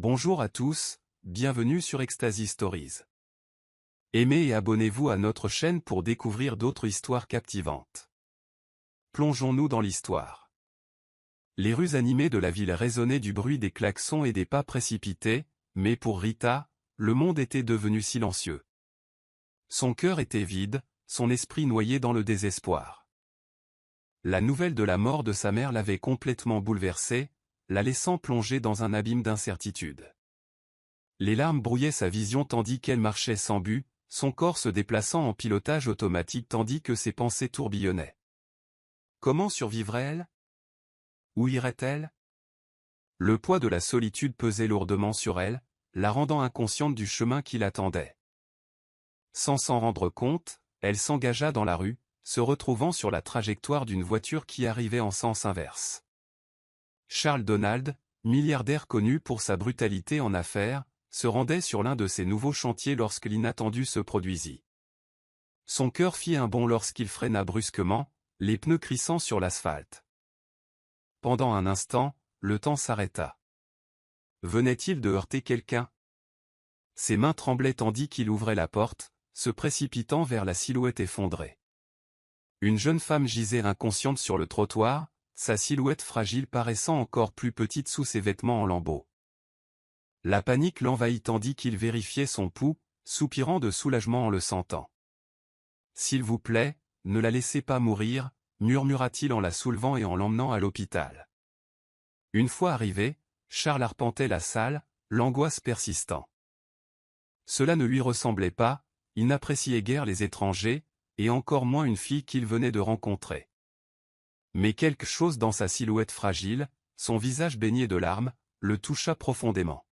Bonjour à tous, bienvenue sur Ecstasy Stories. Aimez et abonnez-vous à notre chaîne pour découvrir d'autres histoires captivantes. Plongeons-nous dans l'histoire. Les rues animées de la ville résonnaient du bruit des klaxons et des pas précipités, mais pour Rita, le monde était devenu silencieux. Son cœur était vide, son esprit noyé dans le désespoir. La nouvelle de la mort de sa mère l'avait complètement bouleversée, la laissant plonger dans un abîme d'incertitude. Les larmes brouillaient sa vision tandis qu'elle marchait sans but, son corps se déplaçant en pilotage automatique tandis que ses pensées tourbillonnaient. Comment survivrait-elle? Où irait-elle? Le poids de la solitude pesait lourdement sur elle, la rendant inconsciente du chemin qui l'attendait. Sans s'en rendre compte, elle s'engagea dans la rue, se retrouvant sur la trajectoire d'une voiture qui arrivait en sens inverse. Charles Donald, milliardaire connu pour sa brutalité en affaires, se rendait sur l'un de ses nouveaux chantiers lorsque l'inattendu se produisit. Son cœur fit un bond lorsqu'il freina brusquement, les pneus crissant sur l'asphalte. Pendant un instant, le temps s'arrêta. Venait-il de heurter quelqu'un? Ses mains tremblaient tandis qu'il ouvrait la porte, se précipitant vers la silhouette effondrée. Une jeune femme gisait inconsciente sur le trottoir, sa silhouette fragile paraissant encore plus petite sous ses vêtements en lambeaux. La panique l'envahit tandis qu'il vérifiait son pouls, soupirant de soulagement en le sentant. « S'il vous plaît, ne la laissez pas mourir », murmura-t-il en la soulevant et en l'emmenant à l'hôpital. Une fois arrivé, Charles arpentait la salle, l'angoisse persistant. Cela ne lui ressemblait pas, il n'appréciait guère les étrangers, et encore moins une fille qu'il venait de rencontrer. Mais quelque chose dans sa silhouette fragile, son visage baigné de larmes, le toucha profondément.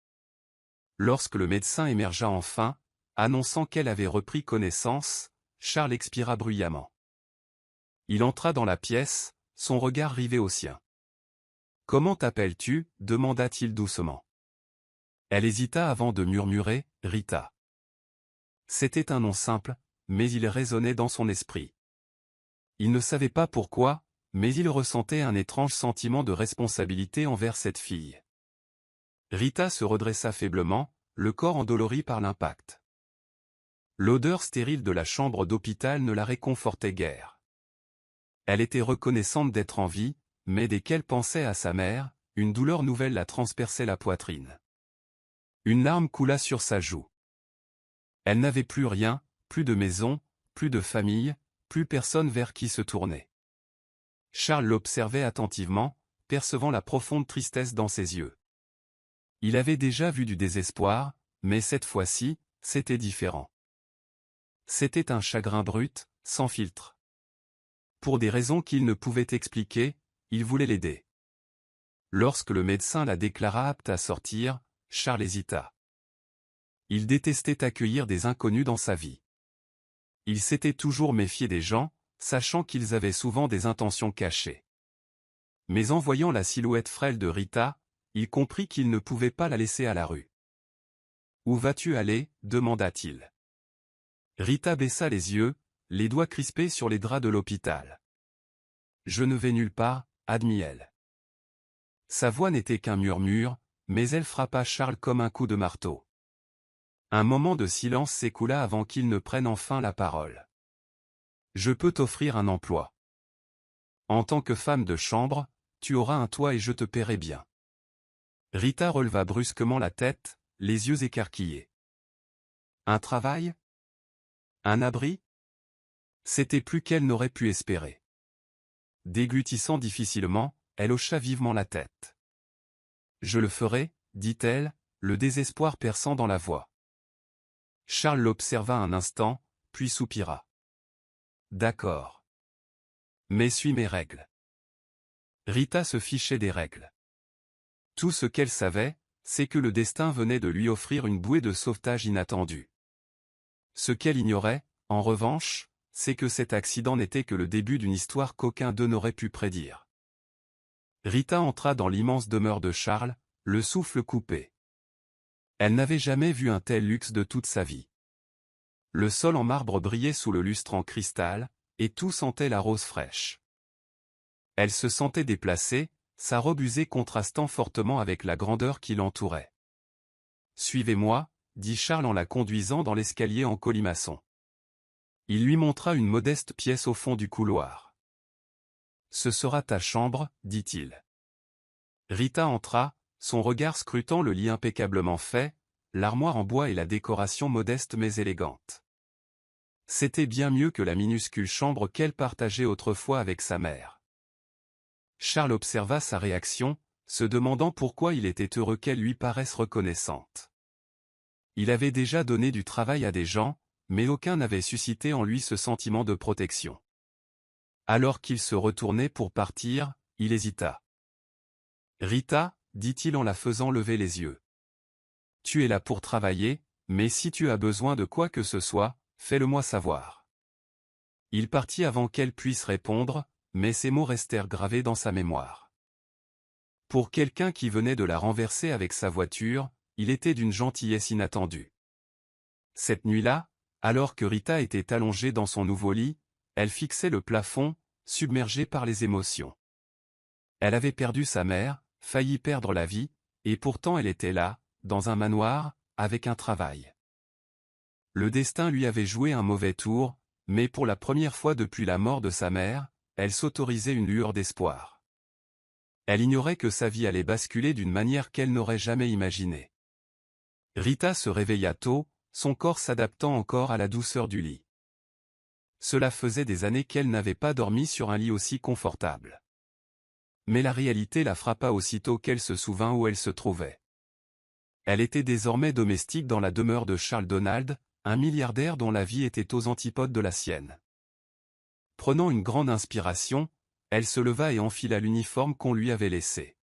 Lorsque le médecin émergea enfin, annonçant qu'elle avait repris connaissance, Charles expira bruyamment. Il entra dans la pièce, son regard rivé au sien. « Comment t'appelles-tu » demanda-t-il doucement. Elle hésita avant de murmurer « Rita ». C'était un nom simple, mais il résonnait dans son esprit. Il ne savait pas pourquoi, mais il ressentait un étrange sentiment de responsabilité envers cette fille. Rita se redressa faiblement, le corps endolori par l'impact. L'odeur stérile de la chambre d'hôpital ne la réconfortait guère. Elle était reconnaissante d'être en vie, mais dès qu'elle pensait à sa mère, une douleur nouvelle la transperçait la poitrine. Une larme coula sur sa joue. Elle n'avait plus rien, plus de maison, plus de famille, plus personne vers qui se tourner. Charles l'observait attentivement, percevant la profonde tristesse dans ses yeux. Il avait déjà vu du désespoir, mais cette fois-ci, c'était différent. C'était un chagrin brut, sans filtre. Pour des raisons qu'il ne pouvait expliquer, il voulait l'aider. Lorsque le médecin la déclara apte à sortir, Charles hésita. Il détestait accueillir des inconnus dans sa vie. Il s'était toujours méfié des gens, sachant qu'ils avaient souvent des intentions cachées. Mais en voyant la silhouette frêle de Rita, il comprit qu'il ne pouvait pas la laisser à la rue. « Où vas-tu aller » demanda-t-il. Rita baissa les yeux, les doigts crispés sur les draps de l'hôpital. « Je ne vais nulle part » admit-elle. Sa voix n'était qu'un murmure, mais elle frappa Charles comme un coup de marteau. Un moment de silence s'écoula avant qu'il ne prenne enfin la parole. « Je peux t'offrir un emploi. En tant que femme de chambre, tu auras un toit et je te paierai bien. » Rita releva brusquement la tête, les yeux écarquillés. Un travail? Un abri? C'était plus qu'elle n'aurait pu espérer. Déglutissant difficilement, elle hocha vivement la tête. « Je le ferai, » dit-elle, le désespoir perçant dans la voix. Charles l'observa un instant, puis soupira. « D'accord. Mais suis mes règles. » Rita se fichait des règles. Tout ce qu'elle savait, c'est que le destin venait de lui offrir une bouée de sauvetage inattendue. Ce qu'elle ignorait, en revanche, c'est que cet accident n'était que le début d'une histoire qu'aucun d'eux n'aurait pu prédire. Rita entra dans l'immense demeure de Charles, le souffle coupé. Elle n'avait jamais vu un tel luxe de toute sa vie. Le sol en marbre brillait sous le lustre en cristal, et tout sentait la rose fraîche. Elle se sentait déplacée, sa robe usée contrastant fortement avec la grandeur qui l'entourait. Suivez-moi, dit Charles en la conduisant dans l'escalier en colimaçon. Il lui montra une modeste pièce au fond du couloir. Ce sera ta chambre, dit-il. Rita entra, son regard scrutant le lit impeccablement fait, l'armoire en bois et la décoration modeste mais élégante. C'était bien mieux que la minuscule chambre qu'elle partageait autrefois avec sa mère. Charles observa sa réaction, se demandant pourquoi il était heureux qu'elle lui paraisse reconnaissante. Il avait déjà donné du travail à des gens, mais aucun n'avait suscité en lui ce sentiment de protection. Alors qu'il se retournait pour partir, il hésita. « Rita, dit-il en la faisant lever les yeux. Tu es là pour travailler, mais si tu as besoin de quoi que ce soit, fais-le-moi savoir. » Il partit avant qu'elle puisse répondre, mais ces mots restèrent gravés dans sa mémoire. Pour quelqu'un qui venait de la renverser avec sa voiture, il était d'une gentillesse inattendue. Cette nuit-là, alors que Rita était allongée dans son nouveau lit, elle fixait le plafond, submergée par les émotions. Elle avait perdu sa mère, failli perdre la vie, et pourtant elle était là, dans un manoir, avec un travail. Le destin lui avait joué un mauvais tour, mais pour la première fois depuis la mort de sa mère, elle s'autorisait une lueur d'espoir. Elle ignorait que sa vie allait basculer d'une manière qu'elle n'aurait jamais imaginée. Rita se réveilla tôt, son corps s'adaptant encore à la douceur du lit. Cela faisait des années qu'elle n'avait pas dormi sur un lit aussi confortable. Mais la réalité la frappa aussitôt qu'elle se souvint où elle se trouvait. Elle était désormais domestique dans la demeure de Charles Donald, un milliardaire dont la vie était aux antipodes de la sienne. Prenant une grande inspiration, elle se leva et enfila l'uniforme qu'on lui avait laissé.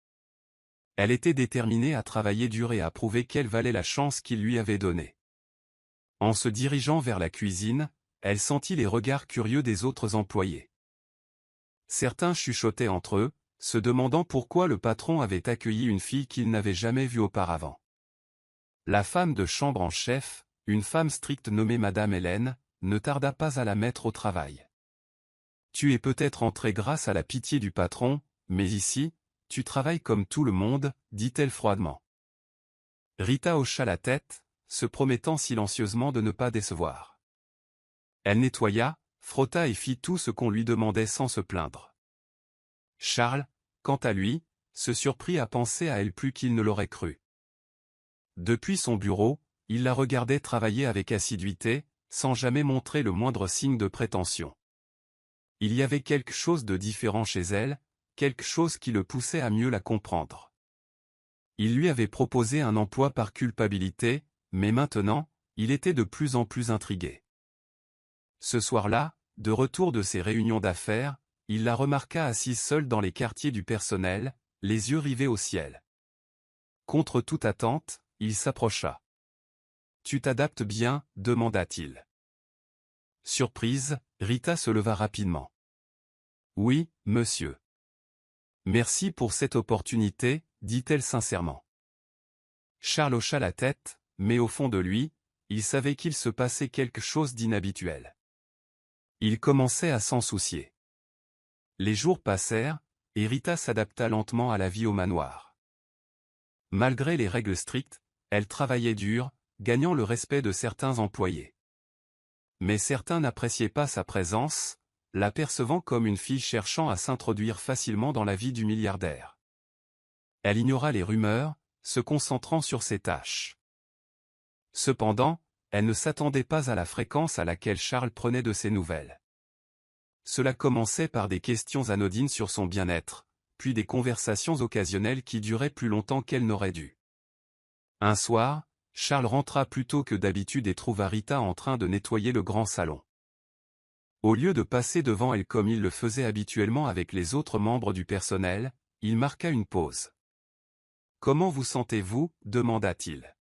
Elle était déterminée à travailler dur et à prouver quelle valait la chance qu'il lui avait donnée. En se dirigeant vers la cuisine, elle sentit les regards curieux des autres employés. Certains chuchotaient entre eux, se demandant pourquoi le patron avait accueilli une fille qu'il n'avait jamais vue auparavant. La femme de chambre en chef, une femme stricte nommée Madame Hélène, ne tarda pas à la mettre au travail. « Tu es peut-être entrée grâce à la pitié du patron, mais ici, tu travailles comme tout le monde, dit-elle froidement. Rita hocha la tête, se promettant silencieusement de ne pas décevoir. Elle nettoya, frotta et fit tout ce qu'on lui demandait sans se plaindre. Charles, quant à lui, se surprit à penser à elle plus qu'il ne l'aurait cru. Depuis son bureau, il la regardait travailler avec assiduité, sans jamais montrer le moindre signe de prétention. Il y avait quelque chose de différent chez elle, quelque chose qui le poussait à mieux la comprendre. Il lui avait proposé un emploi par culpabilité, mais maintenant, il était de plus en plus intrigué. Ce soir-là, de retour de ses réunions d'affaires, il la remarqua assise seule dans les quartiers du personnel, les yeux rivés au ciel. Contre toute attente, il s'approcha. « Tu t'adaptes bien ?» demanda-t-il. Surprise, Rita se leva rapidement. « Oui, monsieur. » « Merci pour cette opportunité, » dit-elle sincèrement. Charles hocha la tête, mais au fond de lui, il savait qu'il se passait quelque chose d'inhabituel. Il commençait à s'en soucier. Les jours passèrent, et Rita s'adapta lentement à la vie au manoir. Malgré les règles strictes, elle travaillait dur, gagnant le respect de certains employés. Mais certains n'appréciaient pas sa présence, la percevant comme une fille cherchant à s'introduire facilement dans la vie du milliardaire. Elle ignora les rumeurs, se concentrant sur ses tâches. Cependant, elle ne s'attendait pas à la fréquence à laquelle Charles prenait de ses nouvelles. Cela commençait par des questions anodines sur son bien-être, puis des conversations occasionnelles qui duraient plus longtemps qu'elle n'aurait dû. Un soir, Charles rentra plus tôt que d'habitude et trouva Rita en train de nettoyer le grand salon. Au lieu de passer devant elle comme il le faisait habituellement avec les autres membres du personnel, il marqua une pause. « Comment vous sentez-vous » demanda-t-il.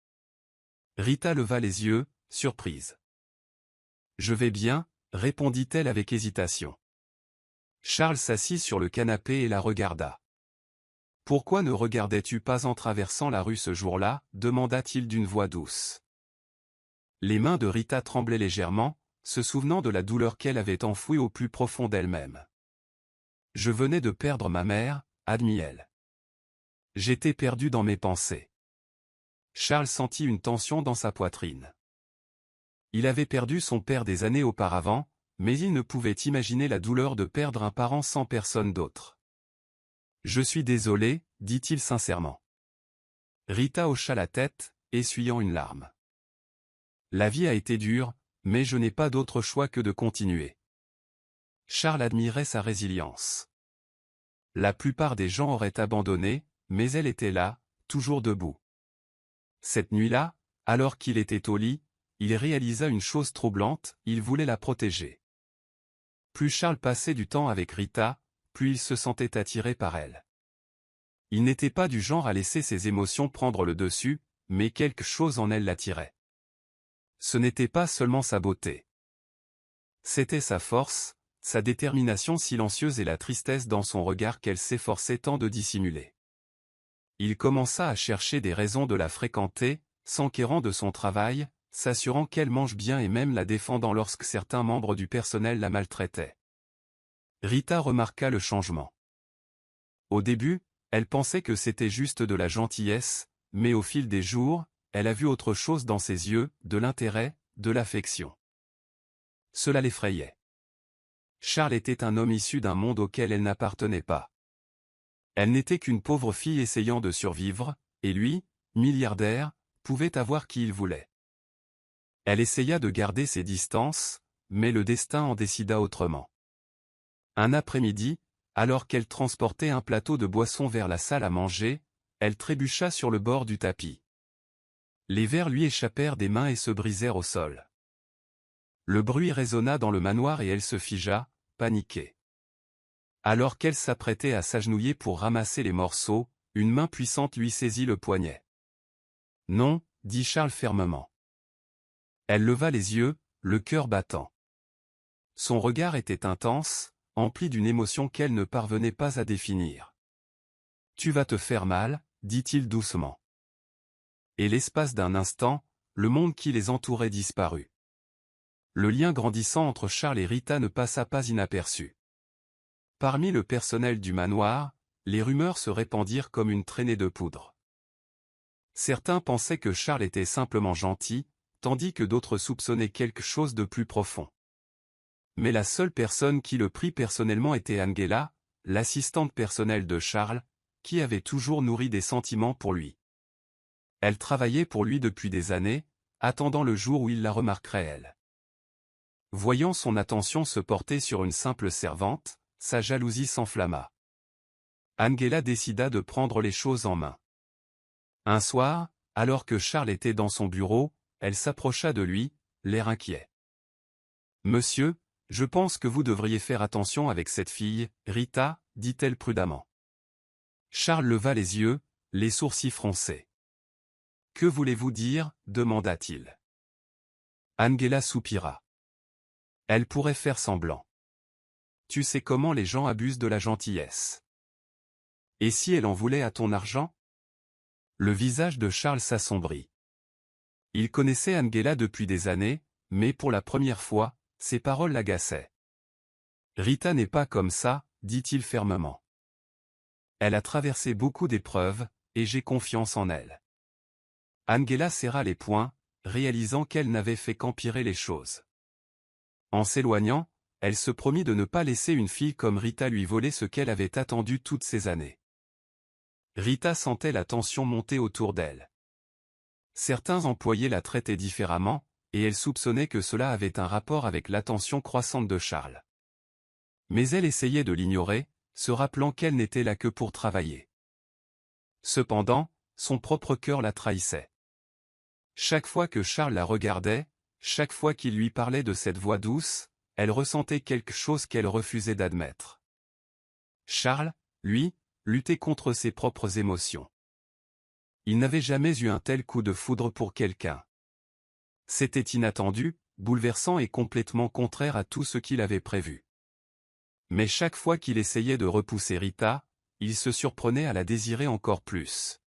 Rita leva les yeux, surprise. « Je vais bien » répondit-elle avec hésitation. Charles s'assit sur le canapé et la regarda. « Pourquoi ne regardais-tu pas en traversant la rue ce jour-là » demanda-t-il d'une voix douce. Les mains de Rita tremblaient légèrement, se souvenant de la douleur qu'elle avait enfouie au plus profond d'elle-même. « Je venais de perdre ma mère » admit-elle. « J'étais perdu dans mes pensées. Charles sentit une tension dans sa poitrine. Il avait perdu son père des années auparavant, mais il ne pouvait imaginer la douleur de perdre un parent sans personne d'autre. « Je suis désolé, dit-il sincèrement. Rita hocha la tête, essuyant une larme. La vie a été dure, mais je n'ai pas d'autre choix que de continuer. Charles admirait sa résilience. La plupart des gens auraient abandonné, mais elle était là, toujours debout. Cette nuit-là, alors qu'il était au lit, il réalisa une chose troublante, il voulait la protéger. Plus Charles passait du temps avec Rita, plus il se sentait attiré par elle. Il n'était pas du genre à laisser ses émotions prendre le dessus, mais quelque chose en elle l'attirait. Ce n'était pas seulement sa beauté. C'était sa force, sa détermination silencieuse et la tristesse dans son regard qu'elle s'efforçait tant de dissimuler. Il commença à chercher des raisons de la fréquenter, s'enquérant de son travail, s'assurant qu'elle mange bien et même la défendant lorsque certains membres du personnel la maltraitaient. Rita remarqua le changement. Au début, elle pensait que c'était juste de la gentillesse, mais au fil des jours, elle a vu autre chose dans ses yeux, de l'intérêt, de l'affection. Cela l'effrayait. Charles était un homme issu d'un monde auquel elle n'appartenait pas. Elle n'était qu'une pauvre fille essayant de survivre, et lui, milliardaire, pouvait avoir qui il voulait. Elle essaya de garder ses distances, mais le destin en décida autrement. Un après-midi, alors qu'elle transportait un plateau de boissons vers la salle à manger, elle trébucha sur le bord du tapis. Les verres lui échappèrent des mains et se brisèrent au sol. Le bruit résonna dans le manoir et elle se figea, paniquée. Alors qu'elle s'apprêtait à s'agenouiller pour ramasser les morceaux, une main puissante lui saisit le poignet. « Non, » dit Charles fermement. Elle leva les yeux, le cœur battant. Son regard était intense, empli d'une émotion qu'elle ne parvenait pas à définir. « Tu vas te faire mal, » dit-il doucement. Et l'espace d'un instant, le monde qui les entourait disparut. Le lien grandissant entre Charles et Rita ne passa pas inaperçu. Parmi le personnel du manoir, les rumeurs se répandirent comme une traînée de poudre. Certains pensaient que Charles était simplement gentil, tandis que d'autres soupçonnaient quelque chose de plus profond. Mais la seule personne qui le prit personnellement était Angela, l'assistante personnelle de Charles, qui avait toujours nourri des sentiments pour lui. Elle travaillait pour lui depuis des années, attendant le jour où il la remarquerait elle. Voyant son attention se porter sur une simple servante, sa jalousie s'enflamma. Angela décida de prendre les choses en main. Un soir, alors que Charles était dans son bureau, elle s'approcha de lui, l'air inquiet. « Monsieur, je pense que vous devriez faire attention avec cette fille, Rita, » dit-elle prudemment. Charles leva les yeux, les sourcils froncés. « Que voulez-vous dire ?» demanda-t-il. Angela soupira. Elle pourrait faire semblant. Tu sais comment les gens abusent de la gentillesse. Et si elle en voulait à ton argent? Le visage de Charles s'assombrit. Il connaissait Angela depuis des années, mais pour la première fois, ses paroles l'agaçaient. Rita n'est pas comme ça, dit-il fermement. Elle a traversé beaucoup d'épreuves, et j'ai confiance en elle. Angela serra les poings, réalisant qu'elle n'avait fait qu'empirer les choses. En s'éloignant, elle se promit de ne pas laisser une fille comme Rita lui voler ce qu'elle avait attendu toutes ces années. Rita sentait la tension monter autour d'elle. Certains employés la traitaient différemment, et elle soupçonnait que cela avait un rapport avec l'attention croissante de Charles. Mais elle essayait de l'ignorer, se rappelant qu'elle n'était là que pour travailler. Cependant, son propre cœur la trahissait. Chaque fois que Charles la regardait, chaque fois qu'il lui parlait de cette voix douce, elle ressentait quelque chose qu'elle refusait d'admettre. Charles, lui, luttait contre ses propres émotions. Il n'avait jamais eu un tel coup de foudre pour quelqu'un. C'était inattendu, bouleversant et complètement contraire à tout ce qu'il avait prévu. Mais chaque fois qu'il essayait de repousser Rita, il se surprenait à la désirer encore plus.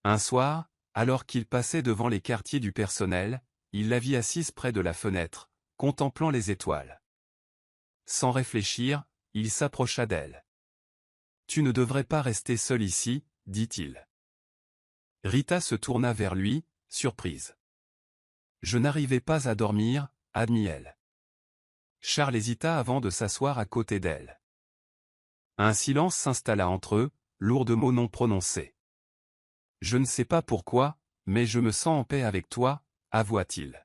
Un soir, alors qu'il passait devant les quartiers du personnel, il la vit assise près de la fenêtre, contemplant les étoiles. Sans réfléchir, il s'approcha d'elle. « Tu ne devrais pas rester seule ici, dit-il. » Rita se tourna vers lui, surprise. Je n'arrivais pas à dormir, admit-elle. Charles hésita avant de s'asseoir à côté d'elle. Un silence s'installa entre eux, lourd de mots non prononcés. Je ne sais pas pourquoi, mais je me sens en paix avec toi, avoua-t-il.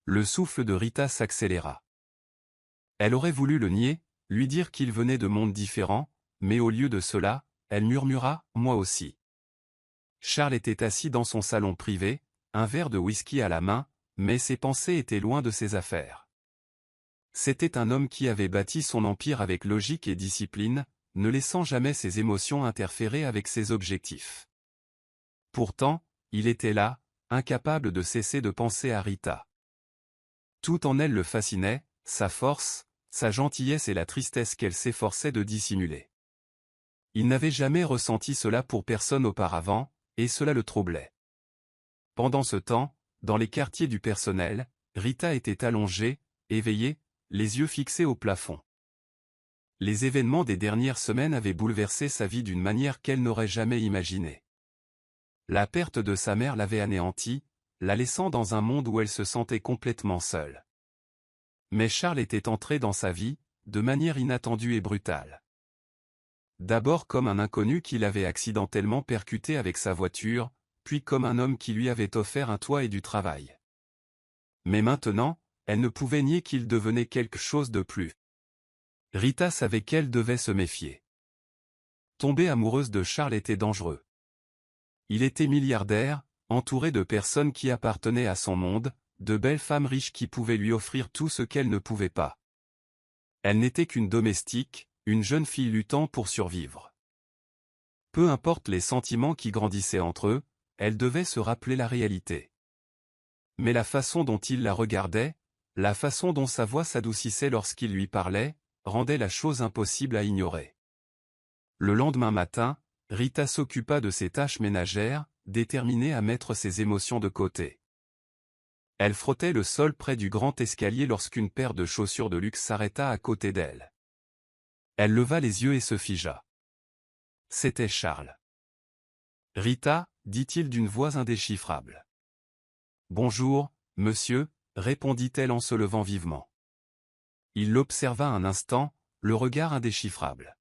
Le souffle de Rita s'accéléra. Elle aurait voulu le nier, lui dire qu'ils venaient de mondes différents, mais au lieu de cela, elle murmura « moi aussi ». Charles était assis dans son salon privé, un verre de whisky à la main, mais ses pensées étaient loin de ses affaires. C'était un homme qui avait bâti son empire avec logique et discipline, ne laissant jamais ses émotions interférer avec ses objectifs. Pourtant, il était là, incapable de cesser de penser à Rita. Tout en elle le fascinait, sa force, sa gentillesse et la tristesse qu'elle s'efforçait de dissimuler. Il n'avait jamais ressenti cela pour personne auparavant, et cela le troublait. Pendant ce temps, dans les quartiers du personnel, Rita était allongée, éveillée, les yeux fixés au plafond. Les événements des dernières semaines avaient bouleversé sa vie d'une manière qu'elle n'aurait jamais imaginée. La perte de sa mère l'avait anéantie, la laissant dans un monde où elle se sentait complètement seule. Mais Charles était entré dans sa vie, de manière inattendue et brutale. D'abord comme un inconnu qui l'avait accidentellement percuté avec sa voiture, puis comme un homme qui lui avait offert un toit et du travail. Mais maintenant, elle ne pouvait nier qu'il devenait quelque chose de plus. Rita savait qu'elle devait se méfier. Tomber amoureuse de Charles était dangereux. Il était milliardaire, entouré de personnes qui appartenaient à son monde, de belles femmes riches qui pouvaient lui offrir tout ce qu'elle ne pouvait pas. Elle n'était qu'une domestique, une jeune fille luttant pour survivre. Peu importe les sentiments qui grandissaient entre eux, elle devait se rappeler la réalité. Mais la façon dont il la regardait, la façon dont sa voix s'adoucissait lorsqu'il lui parlait, rendait la chose impossible à ignorer. Le lendemain matin, Rita s'occupa de ses tâches ménagères, déterminée à mettre ses émotions de côté. Elle frottait le sol près du grand escalier lorsqu'une paire de chaussures de luxe s'arrêta à côté d'elle. Elle leva les yeux et se figea. C'était Charles. « Rita » dit-il d'une voix indéchiffrable. « Bonjour, monsieur » répondit-elle en se levant vivement. Il l'observa un instant, le regard indéchiffrable.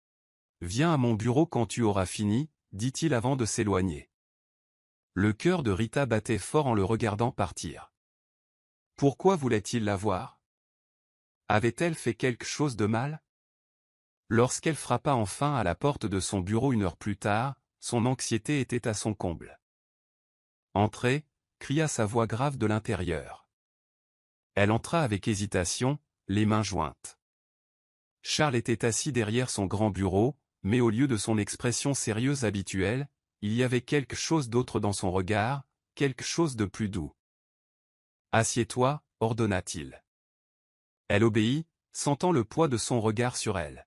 « Viens à mon bureau quand tu auras fini » dit-il avant de s'éloigner. Le cœur de Rita battait fort en le regardant partir. Pourquoi voulait-il la voir? Avait-elle fait quelque chose de mal? Lorsqu'elle frappa enfin à la porte de son bureau une heure plus tard, son anxiété était à son comble. « Entrez » cria sa voix grave de l'intérieur. Elle entra avec hésitation, les mains jointes. Charles était assis derrière son grand bureau, mais au lieu de son expression sérieuse habituelle, il y avait quelque chose d'autre dans son regard, quelque chose de plus doux. « Assieds-toi » ordonna-t-il. Elle obéit, sentant le poids de son regard sur elle.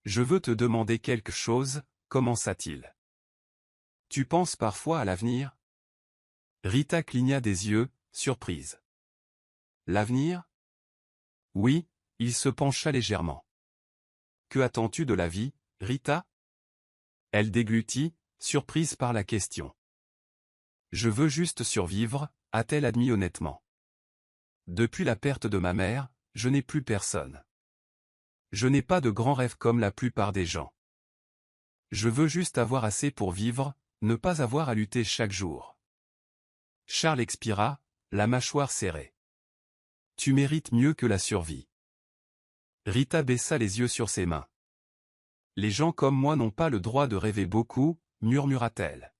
« Je veux te demander quelque chose » commença-t-il. « Tu penses parfois à l'avenir » Rita cligna des yeux, surprise. « L'avenir » Oui, il se pencha légèrement. « Que attends-tu de la vie, Rita » Elle déglutit, surprise par la question. « Je veux juste survivre » a-t-elle admis honnêtement. « Depuis la perte de ma mère, je n'ai plus personne. Je n'ai pas de grands rêves comme la plupart des gens. Je veux juste avoir assez pour vivre, ne pas avoir à lutter chaque jour. » Charles expira, la mâchoire serrée. « Tu mérites mieux que la survie. » Rita baissa les yeux sur ses mains. « Les gens comme moi n'ont pas le droit de rêver beaucoup, » murmura-t-elle.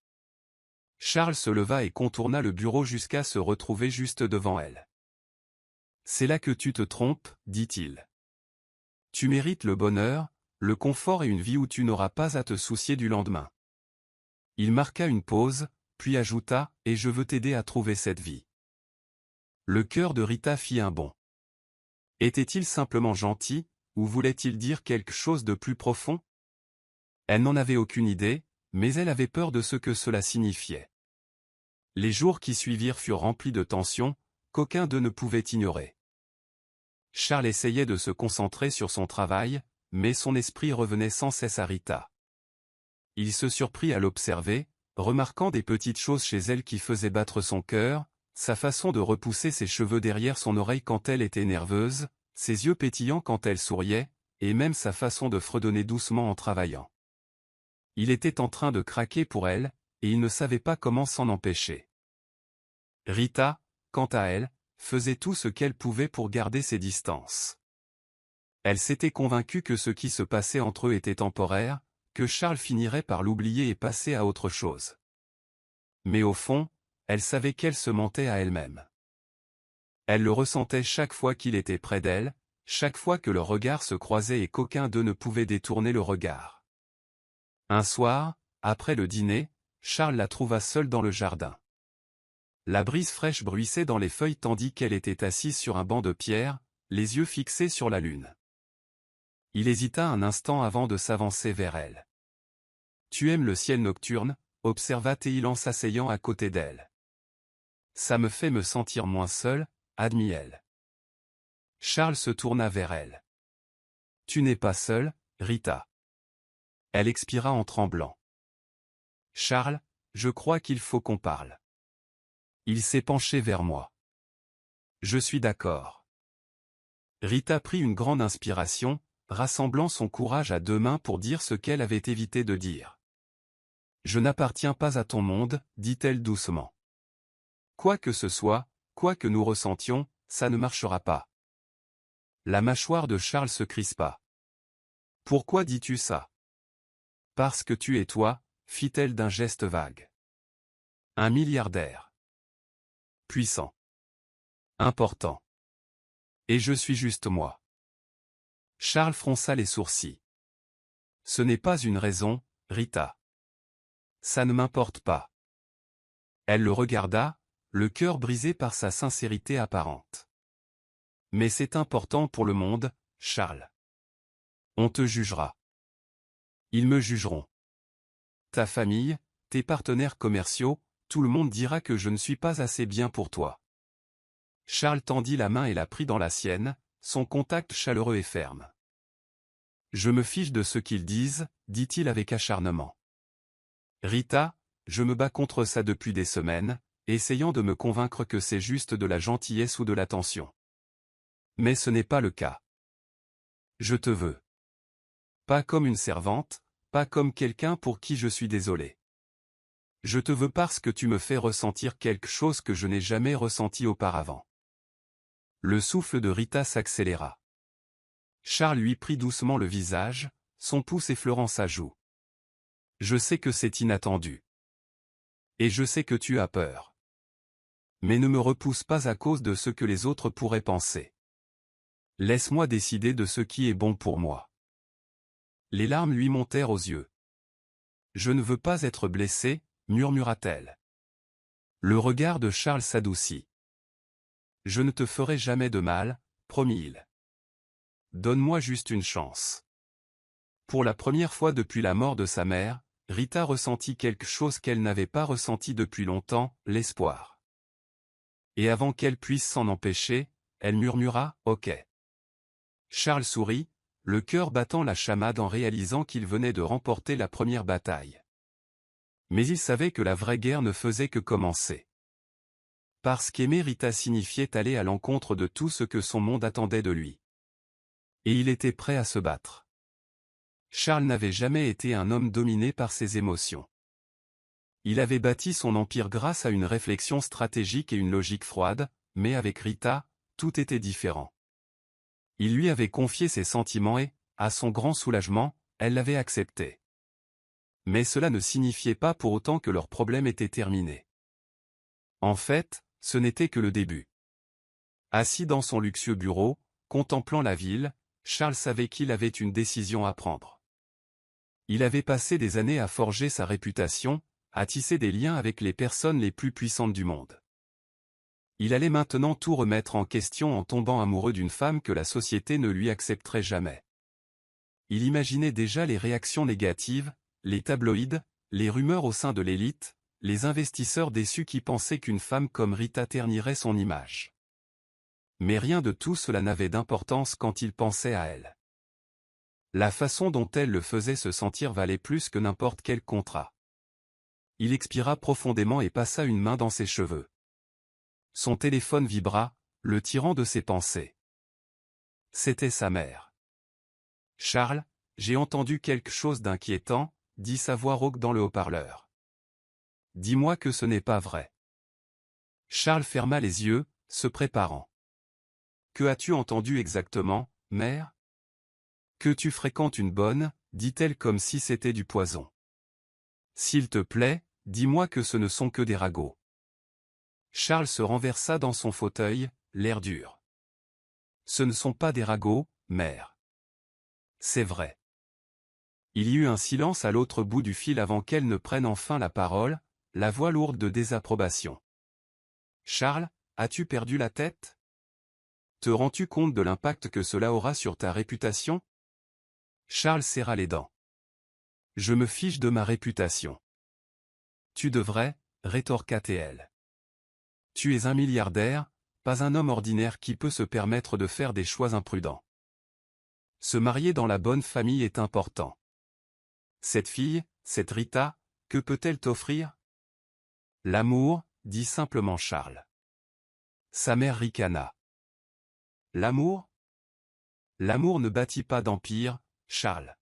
Charles se leva et contourna le bureau jusqu'à se retrouver juste devant elle. « C'est là que tu te trompes, » dit-il. « Tu mérites le bonheur, le confort et une vie où tu n'auras pas à te soucier du lendemain. » Il marqua une pause, puis ajouta « Et je veux t'aider à trouver cette vie. » Le cœur de Rita fit un bond. Était-il simplement gentil, ou voulait-il dire quelque chose de plus profond? Elle n'en avait aucune idée, mais elle avait peur de ce que cela signifiait. Les jours qui suivirent furent remplis de tensions, qu'aucun d'eux ne pouvait ignorer. Charles essayait de se concentrer sur son travail, mais son esprit revenait sans cesse à Rita. Il se surprit à l'observer, remarquant des petites choses chez elle qui faisaient battre son cœur, sa façon de repousser ses cheveux derrière son oreille quand elle était nerveuse, ses yeux pétillants quand elle souriait, et même sa façon de fredonner doucement en travaillant. Il était en train de craquer pour elle, et il ne savait pas comment s'en empêcher. Rita, quant à elle, faisait tout ce qu'elle pouvait pour garder ses distances. Elle s'était convaincue que ce qui se passait entre eux était temporaire, que Charles finirait par l'oublier et passer à autre chose. Mais au fond, elle savait qu'elle se mentait à elle-même. Elle le ressentait chaque fois qu'il était près d'elle, chaque fois que leurs regards se croisaient et qu'aucun d'eux ne pouvait détourner le regard. Un soir, après le dîner, Charles la trouva seule dans le jardin. La brise fraîche bruissait dans les feuilles tandis qu'elle était assise sur un banc de pierre, les yeux fixés sur la lune. Il hésita un instant avant de s'avancer vers elle. « Tu aimes le ciel nocturne ?» observa-t-il en s'asseyant à côté d'elle. « Ça me fait me sentir moins seule » admit-elle. Charles se tourna vers elle. « Tu n'es pas seule, Rita. » Elle expira en tremblant. « Charles, je crois qu'il faut qu'on parle. » Il s'est penché vers moi. « Je suis d'accord. » Rita prit une grande inspiration, rassemblant son courage à deux mains pour dire ce qu'elle avait évité de dire. « Je n'appartiens pas à ton monde, dit-elle doucement. Quoi que ce soit, quoi que nous ressentions, ça ne marchera pas. » La mâchoire de Charles se crispa. « Pourquoi dis-tu ça ? » « Parce que tu es toi, fit-elle d'un geste vague. Un milliardaire. Puissant. Important. Et je suis juste moi. Charles fronça les sourcils. Ce n'est pas une raison, Rita. Ça ne m'importe pas. Elle le regarda, le cœur brisé par sa sincérité apparente. Mais c'est important pour le monde, Charles. On te jugera. Ils me jugeront. Ta famille, tes partenaires commerciaux, tout le monde dira que je ne suis pas assez bien pour toi. Charles tendit la main et la prit dans la sienne, son contact chaleureux et ferme. Je me fiche de ce qu'ils disent, dit-il avec acharnement. Rita, je me bats contre ça depuis des semaines, essayant de me convaincre que c'est juste de la gentillesse ou de l'attention. Mais ce n'est pas le cas. Je te veux. Pas comme une servante, pas comme quelqu'un pour qui je suis désolé. Je te veux parce que tu me fais ressentir quelque chose que je n'ai jamais ressenti auparavant. Le souffle de Rita s'accéléra. Charles lui prit doucement le visage, son pouce effleurant sa joue. Je sais que c'est inattendu. Et je sais que tu as peur. Mais ne me repousse pas à cause de ce que les autres pourraient penser. Laisse-moi décider de ce qui est bon pour moi. Les larmes lui montèrent aux yeux. Je ne veux pas être blessée, murmura-t-elle. Le regard de Charles s'adoucit. Je ne te ferai jamais de mal, promit-il. Donne-moi juste une chance. Pour la première fois depuis la mort de sa mère, Rita ressentit quelque chose qu'elle n'avait pas ressenti depuis longtemps, l'espoir. Et avant qu'elle puisse s'en empêcher, elle murmura « Ok ». Charles sourit, le cœur battant la chamade en réalisant qu'il venait de remporter la première bataille. Mais il savait que la vraie guerre ne faisait que commencer. Parce qu'aimer Rita signifiait aller à l'encontre de tout ce que son monde attendait de lui. Et il était prêt à se battre. Charles n'avait jamais été un homme dominé par ses émotions. Il avait bâti son empire grâce à une réflexion stratégique et une logique froide, mais avec Rita, tout était différent. Il lui avait confié ses sentiments et, à son grand soulagement, elle l'avait accepté. Mais cela ne signifiait pas pour autant que leur problème était terminé. En fait, ce n'était que le début. Assis dans son luxueux bureau, contemplant la ville, Charles savait qu'il avait une décision à prendre. Il avait passé des années à forger sa réputation, à tisser des liens avec les personnes les plus puissantes du monde. Il allait maintenant tout remettre en question en tombant amoureux d'une femme que la société ne lui accepterait jamais. Il imaginait déjà les réactions négatives, les tabloïds, les rumeurs au sein de l'élite, les investisseurs déçus qui pensaient qu'une femme comme Rita ternirait son image. Mais rien de tout cela n'avait d'importance quand il pensait à elle. La façon dont elle le faisait se sentir valait plus que n'importe quel contrat. Il expira profondément et passa une main dans ses cheveux. Son téléphone vibra, le tirant de ses pensées. C'était sa mère. « Charles, j'ai entendu quelque chose d'inquiétant, » dit sa voix rauque dans le haut-parleur. « Dis-moi que ce n'est pas vrai. » Charles ferma les yeux, se préparant. « Que as-tu entendu exactement, mère ? » « Que tu fréquentes une bonne, » dit-elle comme si c'était du poison. « S'il te plaît, dis-moi que ce ne sont que des ragots. » Charles se renversa dans son fauteuil, l'air dur. « Ce ne sont pas des ragots, mère. » « C'est vrai. » Il y eut un silence à l'autre bout du fil avant qu'elle ne prenne enfin la parole, la voix lourde de désapprobation. « Charles, as-tu perdu la tête ? Te rends-tu compte de l'impact que cela aura sur ta réputation ? » Charles serra les dents. « Je me fiche de ma réputation. »« Tu devrais, » rétorqua-t-elle. « Tu es un milliardaire, pas un homme ordinaire qui peut se permettre de faire des choix imprudents. Se marier dans la bonne famille est important. Cette fille, cette Rita, que peut-elle t'offrir ? » « L'amour, » dit simplement Charles. Sa mère ricana. « L'amour ? L'amour ne bâtit pas d'empire, Charles.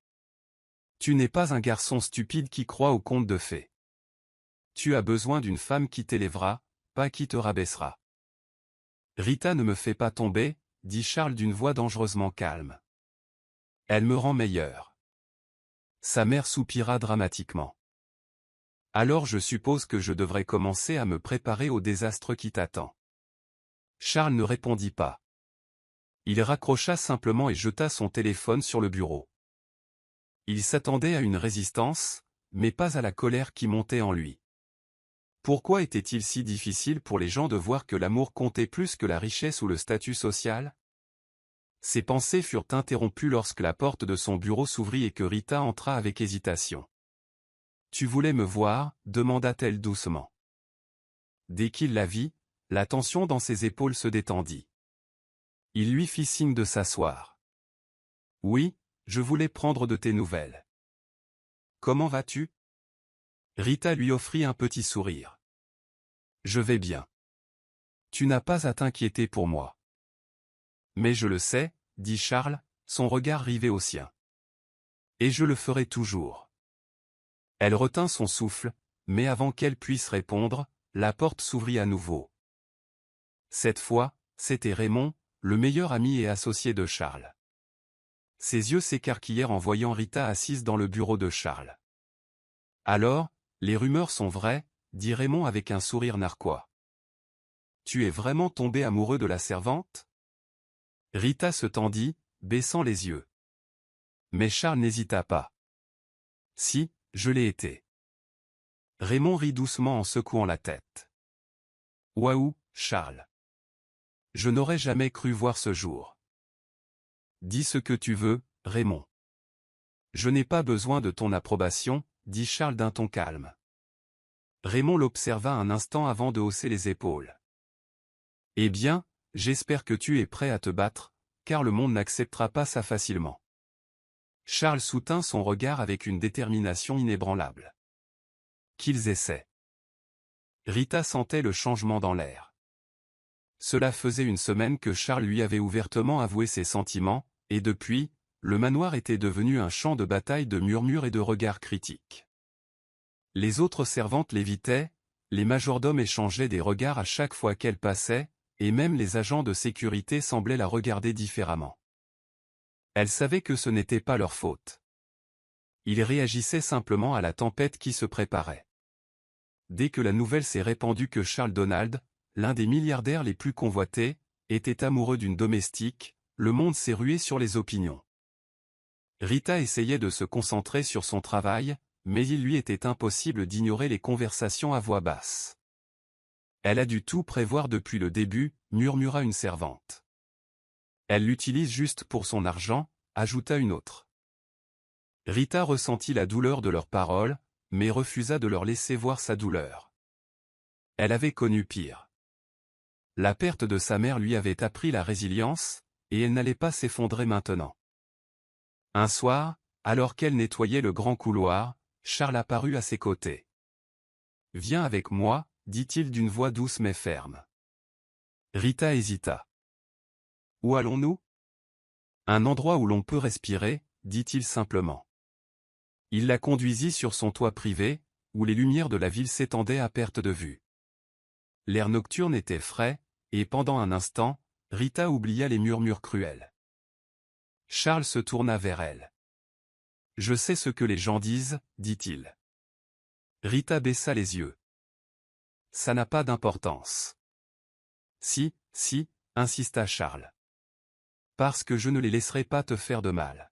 Tu n'es pas un garçon stupide qui croit aux contes de fées. Tu as besoin d'une femme qui t'élèvera, pas qui te rabaissera. »« Rita ne me fait pas tomber, » dit Charles d'une voix dangereusement calme. « Elle me rend meilleur. » Sa mère soupira dramatiquement. « Alors je suppose que je devrais commencer à me préparer au désastre qui t'attend. » Charles ne répondit pas. Il raccrocha simplement et jeta son téléphone sur le bureau. Il s'attendait à une résistance, mais pas à la colère qui montait en lui. Pourquoi était-il si difficile pour les gens de voir que l'amour comptait plus que la richesse ou le statut social ? Ses pensées furent interrompues lorsque la porte de son bureau s'ouvrit et que Rita entra avec hésitation. « Tu voulais me voir ?» demanda-t-elle doucement. Dès qu'il la vit, la tension dans ses épaules se détendit. Il lui fit signe de s'asseoir. « Oui, je voulais prendre de tes nouvelles. »« Comment vas-tu ? » Rita lui offrit un petit sourire. « Je vais bien. Tu n'as pas à t'inquiéter pour moi. »« Mais je le sais, » dit Charles, son regard rivé au sien. « Et je le ferai toujours. » Elle retint son souffle, mais avant qu'elle puisse répondre, la porte s'ouvrit à nouveau. Cette fois, c'était Raymond, le meilleur ami et associé de Charles. Ses yeux s'écarquillèrent en voyant Rita assise dans le bureau de Charles. « Alors, les rumeurs sont vraies, » dit Raymond avec un sourire narquois. « Tu es vraiment tombé amoureux de la servante ? » Rita se tendit, baissant les yeux. Mais Charles n'hésita pas. « Si, je l'ai été. » Raymond rit doucement en secouant la tête. « Waouh, Charles. Je n'aurais jamais cru voir ce jour. » « Dis ce que tu veux, Raymond. »« Je n'ai pas besoin de ton approbation, » dit Charles d'un ton calme. Raymond l'observa un instant avant de hausser les épaules. « Eh bien, j'espère que tu es prêt à te battre, car le monde n'acceptera pas ça facilement. » Charles soutint son regard avec une détermination inébranlable. « Qu'ils essaient. » Rita sentait le changement dans l'air. Cela faisait une semaine que Charles lui avait ouvertement avoué ses sentiments, et depuis, le manoir était devenu un champ de bataille de murmures et de regards critiques. Les autres servantes l'évitaient, les majordomes échangeaient des regards à chaque fois qu'elle passait, et même les agents de sécurité semblaient la regarder différemment. Elle savait que ce n'était pas leur faute. Ils réagissaient simplement à la tempête qui se préparait. Dès que la nouvelle s'est répandue que Charles Donald, l'un des milliardaires les plus convoités, était amoureux d'une domestique, le monde s'est rué sur les opinions. Rita essayait de se concentrer sur son travail, mais il lui était impossible d'ignorer les conversations à voix basse. « Elle a dû tout prévoir depuis le début, » murmura une servante. « Elle l'utilise juste pour son argent, » ajouta une autre. Rita ressentit la douleur de leurs paroles, mais refusa de leur laisser voir sa douleur. Elle avait connu pire. La perte de sa mère lui avait appris la résilience, et elle n'allait pas s'effondrer maintenant. Un soir, alors qu'elle nettoyait le grand couloir, Charles apparut à ses côtés. Viens avec moi, dit-il d'une voix douce mais ferme. Rita hésita. Où allons-nous? Un endroit où l'on peut respirer, dit-il simplement. Il la conduisit sur son toit privé, où les lumières de la ville s'étendaient à perte de vue. L'air nocturne était frais, et pendant un instant, Rita oublia les murmures cruels. Charles se tourna vers elle. Je sais ce que les gens disent, dit-il. Rita baissa les yeux. Ça n'a pas d'importance. Si, insista Charles. Parce que je ne les laisserai pas te faire de mal.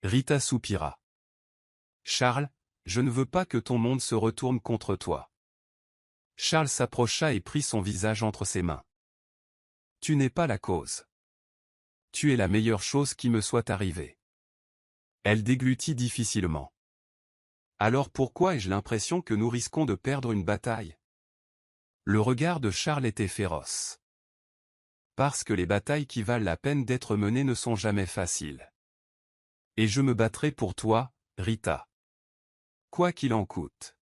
Rita soupira. Charles, je ne veux pas que ton monde se retourne contre toi. Charles s'approcha et prit son visage entre ses mains. Tu n'es pas la cause. Tu es la meilleure chose qui me soit arrivée. Elle déglutit difficilement. Alors pourquoi ai-je l'impression que nous risquons de perdre une bataille? Le regard de Charles était féroce. Parce que les batailles qui valent la peine d'être menées ne sont jamais faciles. Et je me battrai pour toi, Rita. Quoi qu'il en coûte.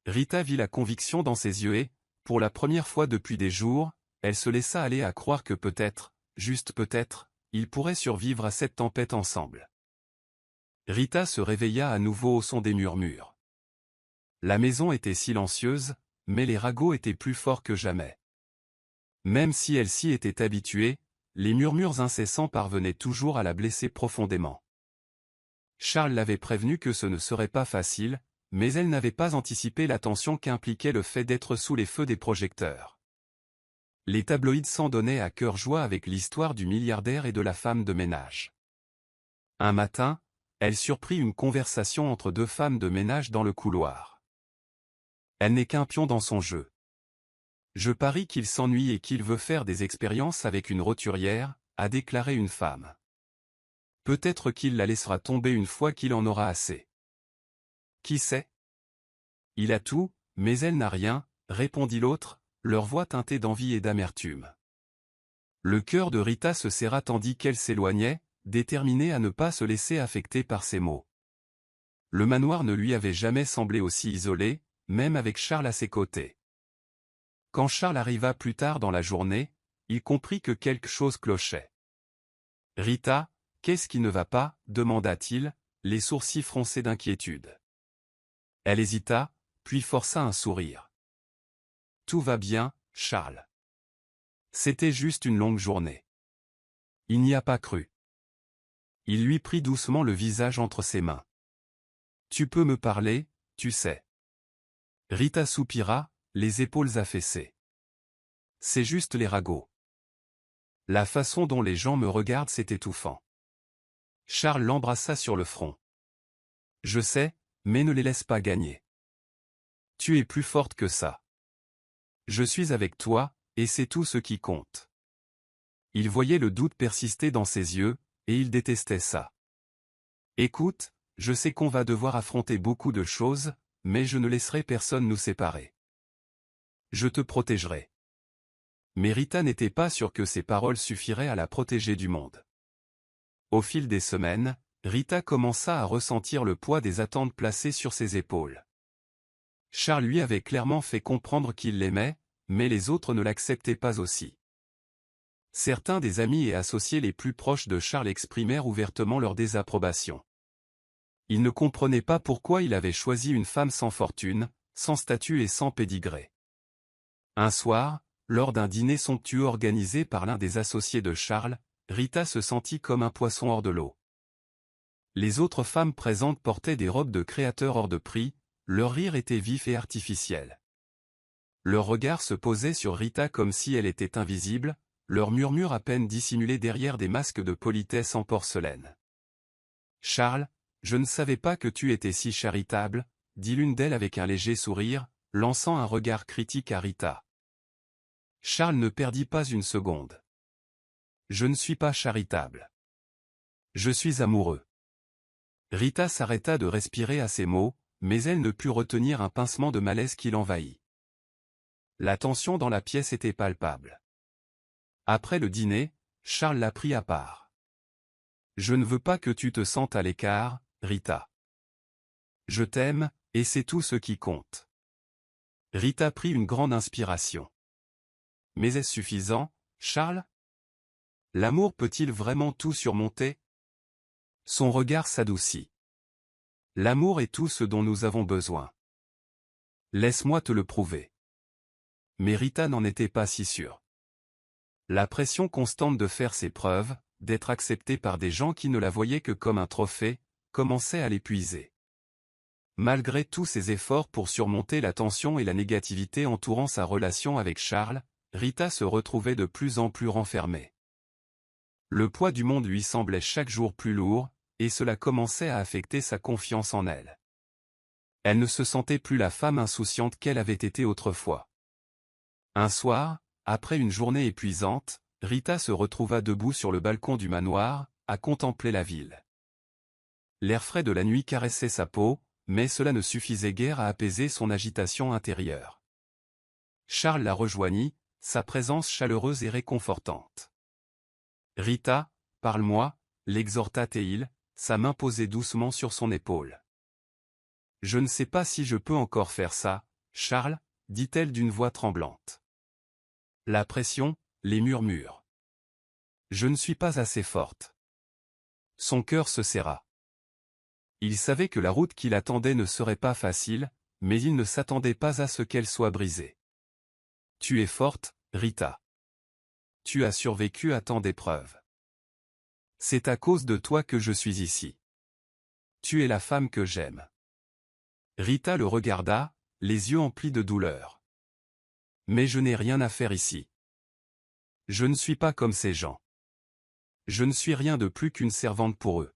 Rita vit la conviction dans ses yeux et, pour la première fois depuis des jours, elle se laissa aller à croire que peut-être, juste peut-être, ils pourraient survivre à cette tempête ensemble. Rita se réveilla à nouveau au son des murmures. La maison était silencieuse, mais les ragots étaient plus forts que jamais. Même si elle s'y était habituée, les murmures incessants parvenaient toujours à la blesser profondément. Charles l'avait prévenue que ce ne serait pas facile, mais elle n'avait pas anticipé la tension qu'impliquait le fait d'être sous les feux des projecteurs. Les tabloïds s'en donnaient à cœur joie avec l'histoire du milliardaire et de la femme de ménage. Un matin, elle surprit une conversation entre deux femmes de ménage dans le couloir. Elle n'est qu'un pion dans son jeu. Je parie qu'il s'ennuie et qu'il veut faire des expériences avec une roturière, a déclaré une femme. Peut-être qu'il la laissera tomber une fois qu'il en aura assez. Qui sait? Il a tout, mais elle n'a rien, répondit l'autre, leur voix teintée d'envie et d'amertume. Le cœur de Rita se serra tandis qu'elle s'éloignait, déterminée à ne pas se laisser affecter par ces mots. Le manoir ne lui avait jamais semblé aussi isolé, même avec Charles à ses côtés. Quand Charles arriva plus tard dans la journée, il comprit que quelque chose clochait. « Rita, qu'est-ce qui ne va pas ?» demanda-t-il, les sourcils froncés d'inquiétude. Elle hésita, puis força un sourire. « Tout va bien, Charles. C'était juste une longue journée. » Il n'y a pas cru. Il lui prit doucement le visage entre ses mains. « Tu peux me parler, tu sais. » Rita soupira, les épaules affaissées. « C'est juste les ragots. La façon dont les gens me regardent, c'est étouffant. » Charles l'embrassa sur le front. « Je sais, mais ne les laisse pas gagner. Tu es plus forte que ça. Je suis avec toi, et c'est tout ce qui compte. » Il voyait le doute persister dans ses yeux, et il détestait ça. « Écoute, je sais qu'on va devoir affronter beaucoup de choses, mais je ne laisserai personne nous séparer. Je te protégerai. » Mais Rita n'était pas sûre que ces paroles suffiraient à la protéger du monde. Au fil des semaines, Rita commença à ressentir le poids des attentes placées sur ses épaules. Charles lui avait clairement fait comprendre qu'il l'aimait, mais les autres ne l'acceptaient pas aussi. Certains des amis et associés les plus proches de Charles exprimèrent ouvertement leur désapprobation. Ils ne comprenaient pas pourquoi il avait choisi une femme sans fortune, sans statut et sans pédigré. Un soir, lors d'un dîner somptueux organisé par l'un des associés de Charles, Rita se sentit comme un poisson hors de l'eau. Les autres femmes présentes portaient des robes de créateurs hors de prix, leur rire était vif et artificiel. Leur regard se posait sur Rita comme si elle était invisible, leurs murmures à peine dissimulés derrière des masques de politesse en porcelaine. « Charles, je ne savais pas que tu étais si charitable, » dit l'une d'elles avec un léger sourire, lançant un regard critique à Rita. Charles ne perdit pas une seconde. « Je ne suis pas charitable. Je suis amoureux. » Rita s'arrêta de respirer à ces mots, mais elle ne put retenir un pincement de malaise qui l'envahit. La tension dans la pièce était palpable. Après le dîner, Charles la prit à part. « Je ne veux pas que tu te sentes à l'écart, Rita. Je t'aime, et c'est tout ce qui compte. Rita prit une grande inspiration. Mais est-ce suffisant, Charles? L'amour peut-il vraiment tout surmonter? Son regard s'adoucit. L'amour est tout ce dont nous avons besoin. Laisse-moi te le prouver. Mais Rita n'en était pas si sûre. La pression constante de faire ses preuves, d'être acceptée par des gens qui ne la voyaient que comme un trophée, commençait à l'épuiser. Malgré tous ses efforts pour surmonter la tension et la négativité entourant sa relation avec Charles, Rita se retrouvait de plus en plus renfermée. Le poids du monde lui semblait chaque jour plus lourd, et cela commençait à affecter sa confiance en elle. Elle ne se sentait plus la femme insouciante qu'elle avait été autrefois. Un soir, après une journée épuisante, Rita se retrouva debout sur le balcon du manoir, à contempler la ville. L'air frais de la nuit caressait sa peau, mais cela ne suffisait guère à apaiser son agitation intérieure. Charles la rejoignit, sa présence chaleureuse et réconfortante. « Rita, parle-moi » l'exhorta-t-il, sa main posée doucement sur son épaule. « Je ne sais pas si je peux encore faire ça, Charles, dit-elle d'une voix tremblante. La pression, les murmures. Je ne suis pas assez forte. Son cœur se serra. Il savait que la route qui l'attendait ne serait pas facile, mais il ne s'attendait pas à ce qu'elle soit brisée. Tu es forte, Rita. Tu as survécu à tant d'épreuves. C'est à cause de toi que je suis ici. Tu es la femme que j'aime. Rita le regarda, les yeux emplis de douleur. Mais je n'ai rien à faire ici. Je ne suis pas comme ces gens. Je ne suis rien de plus qu'une servante pour eux.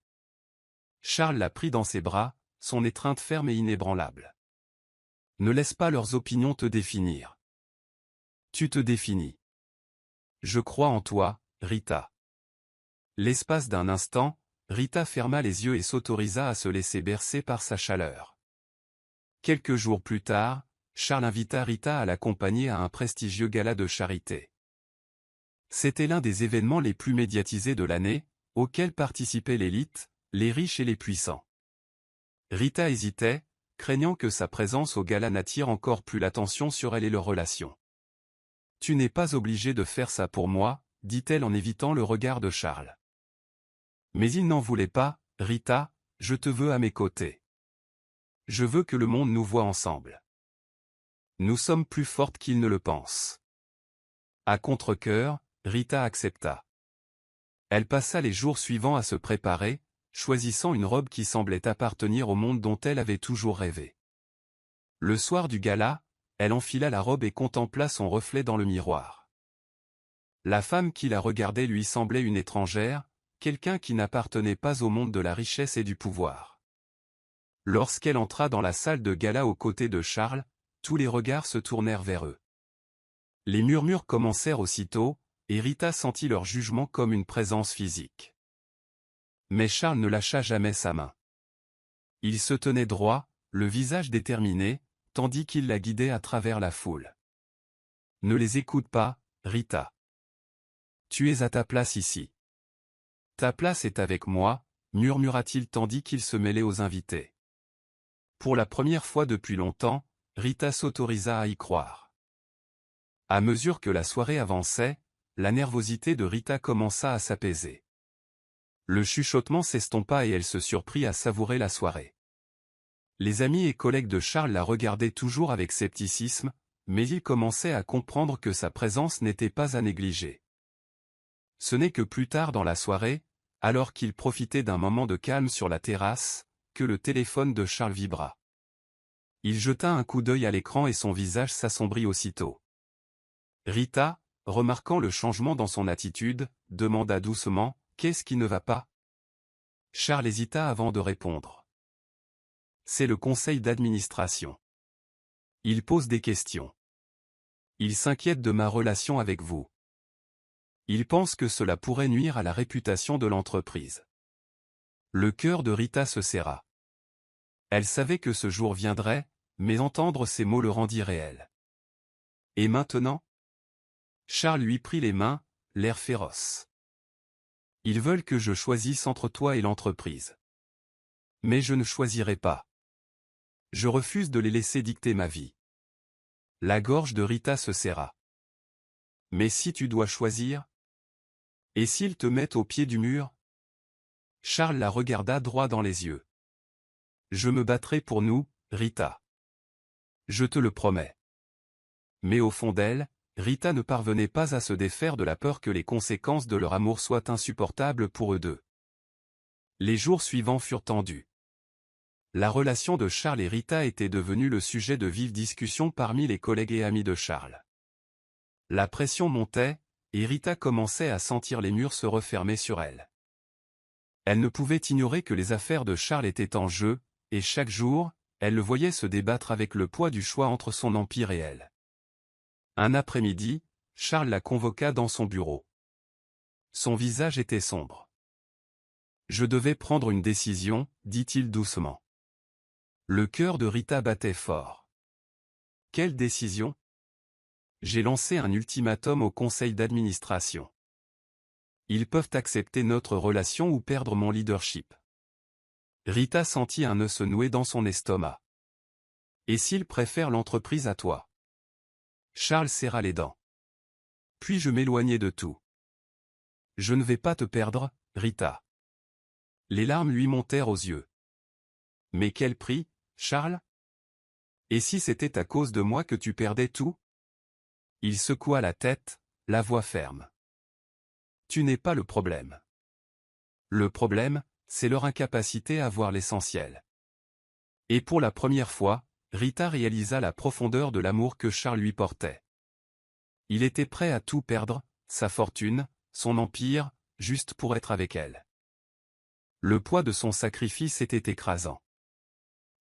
Charles la prit dans ses bras, son étreinte ferme et inébranlable. Ne laisse pas leurs opinions te définir. Tu te définis. Je crois en toi, Rita. L'espace d'un instant, Rita ferma les yeux et s'autorisa à se laisser bercer par sa chaleur. Quelques jours plus tard, Charles invita Rita à l'accompagner à un prestigieux gala de charité. C'était l'un des événements les plus médiatisés de l'année, auquel participaient l'élite, les riches et les puissants. Rita hésitait, craignant que sa présence au gala n'attire encore plus l'attention sur elle et leur relation. « Tu n'es pas obligé de faire ça pour moi, dit-elle en évitant le regard de Charles. Mais il n'en voulait pas, Rita, je te veux à mes côtés. Je veux que le monde nous voie ensemble. Nous sommes plus fortes qu'ils ne le pensent. À contre-cœur, Rita accepta. Elle passa les jours suivants à se préparer, choisissant une robe qui semblait appartenir au monde dont elle avait toujours rêvé. Le soir du gala, elle enfila la robe et contempla son reflet dans le miroir. La femme qui la regardait lui semblait une étrangère, quelqu'un qui n'appartenait pas au monde de la richesse et du pouvoir. Lorsqu'elle entra dans la salle de gala aux côtés de Charles, tous les regards se tournèrent vers eux. Les murmures commencèrent aussitôt, et Rita sentit leur jugement comme une présence physique. Mais Charles ne lâcha jamais sa main. Il se tenait droit, le visage déterminé, tandis qu'il la guidait à travers la foule. « Ne les écoute pas, Rita. Tu es à ta place ici. Ta place est avec moi, murmura-t-il tandis qu'il se mêlait aux invités. Pour la première fois depuis longtemps, Rita s'autorisa à y croire. À mesure que la soirée avançait, la nervosité de Rita commença à s'apaiser. Le chuchotement s'estompa et elle se surprit à savourer la soirée. Les amis et collègues de Charles la regardaient toujours avec scepticisme, mais ils commençaient à comprendre que sa présence n'était pas à négliger. Ce n'est que plus tard dans la soirée, alors qu'il profitait d'un moment de calme sur la terrasse, que le téléphone de Charles vibra. Il jeta un coup d'œil à l'écran et son visage s'assombrit aussitôt. Rita, remarquant le changement dans son attitude, demanda doucement « Qu'est-ce qui ne va pas ?» Charles hésita avant de répondre. « C'est le conseil d'administration. Il pose des questions. Il s'inquiète de ma relation avec vous. Il pense que cela pourrait nuire à la réputation de l'entreprise. » Le cœur de Rita se serra. Elle savait que ce jour viendrait, mais entendre ces mots le rendit réel. « Et maintenant ?» Charles lui prit les mains, l'air féroce. « Ils veulent que je choisisse entre toi et l'entreprise. Mais je ne choisirai pas. Je refuse de les laisser dicter ma vie. La gorge de Rita se serra. Mais si tu dois choisir? Et s'ils te mettent au pied du mur? Charles la regarda droit dans les yeux. Je me battrai pour nous, Rita. Je te le promets. Mais au fond d'elle, Rita ne parvenait pas à se défaire de la peur que les conséquences de leur amour soient insupportables pour eux deux. Les jours suivants furent tendus. La relation de Charles et Rita était devenue le sujet de vives discussions parmi les collègues et amis de Charles. La pression montait, et Rita commençait à sentir les murs se refermer sur elle. Elle ne pouvait ignorer que les affaires de Charles étaient en jeu, et chaque jour, elle le voyait se débattre avec le poids du choix entre son empire et elle. Un après-midi, Charles la convoqua dans son bureau. Son visage était sombre. « Je devais prendre une décision, dit-il doucement. Le cœur de Rita battait fort. « Quelle décision ? J'ai lancé un ultimatum au conseil d'administration. Ils peuvent accepter notre relation ou perdre mon leadership. » Rita sentit un nœud se nouer dans son estomac. « Et s'ils préfèrent l'entreprise à toi ? » Charles serra les dents. « Puis-je m'éloigner de tout ? Je ne vais pas te perdre, Rita. » Les larmes lui montèrent aux yeux. « Mais quel prix, Charles ? Et si c'était à cause de moi que tu perdais tout ? » Il secoua la tête, la voix ferme. « Tu n'es pas le problème. Le problème, c'est leur incapacité à voir l'essentiel. » Et pour la première fois, Rita réalisa la profondeur de l'amour que Charles lui portait. Il était prêt à tout perdre, sa fortune, son empire, juste pour être avec elle. Le poids de son sacrifice était écrasant.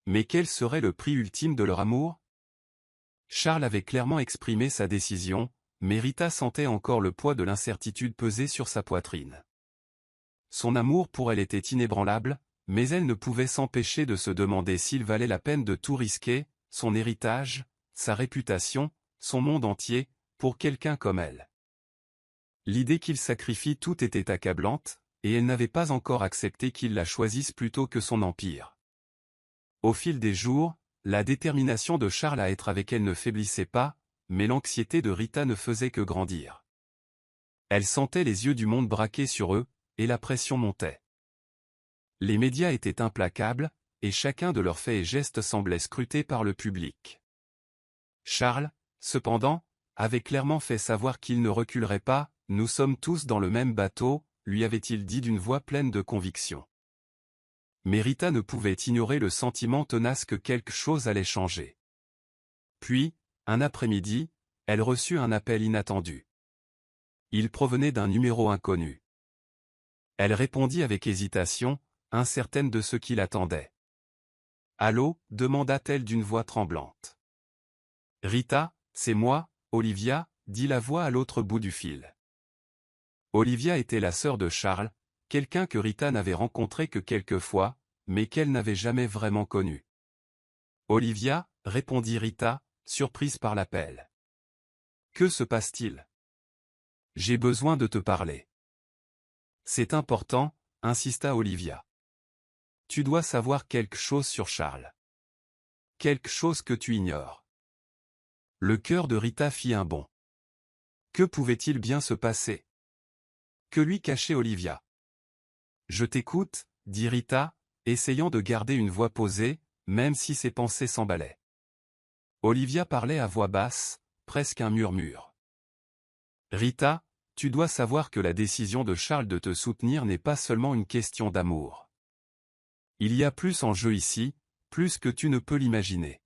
Mais quel serait le prix ultime de leur amour? Charles avait clairement exprimé sa décision, mais Rita sentait encore le poids de l'incertitude peser sur sa poitrine. Son amour pour elle était inébranlable, mais elle ne pouvait s'empêcher de se demander s'il valait la peine de tout risquer, son héritage, sa réputation, son monde entier, pour quelqu'un comme elle. L'idée qu'il sacrifie tout était accablante, et elle n'avait pas encore accepté qu'il la choisisse plutôt que son empire. Au fil des jours, la détermination de Charles à être avec elle ne faiblissait pas, mais l'anxiété de Rita ne faisait que grandir. Elle sentait les yeux du monde braqués sur eux, et la pression montait. Les médias étaient implacables, et chacun de leurs faits et gestes semblait scruté par le public. Charles, cependant, avait clairement fait savoir qu'il ne reculerait pas. « Nous sommes tous dans le même bateau », lui avait-il dit d'une voix pleine de conviction. Mais Rita ne pouvait ignorer le sentiment tenace que quelque chose allait changer. Puis, un après-midi, elle reçut un appel inattendu. Il provenait d'un numéro inconnu. Elle répondit avec hésitation, incertaine de ce qui l'attendait. « Allô » demanda-t-elle d'une voix tremblante. « Rita, c'est moi, Olivia » dit la voix à l'autre bout du fil. Olivia était la sœur de Charles, quelqu'un que Rita n'avait rencontré que quelques fois, mais qu'elle n'avait jamais vraiment connu. « Olivia » répondit Rita, surprise par l'appel. « Que se passe-t-il ? J'ai besoin de te parler. » « C'est important, » insista Olivia. « Tu dois savoir quelque chose sur Charles. Quelque chose que tu ignores. » Le cœur de Rita fit un bond. Que pouvait-il bien se passer? Que lui cachait Olivia? « Je t'écoute, » dit Rita, essayant de garder une voix posée, même si ses pensées s'emballaient. Olivia parlait à voix basse, presque un murmure. « Rita, tu dois savoir que la décision de Charles de te soutenir n'est pas seulement une question d'amour. Il y a plus en jeu ici, plus que tu ne peux l'imaginer. »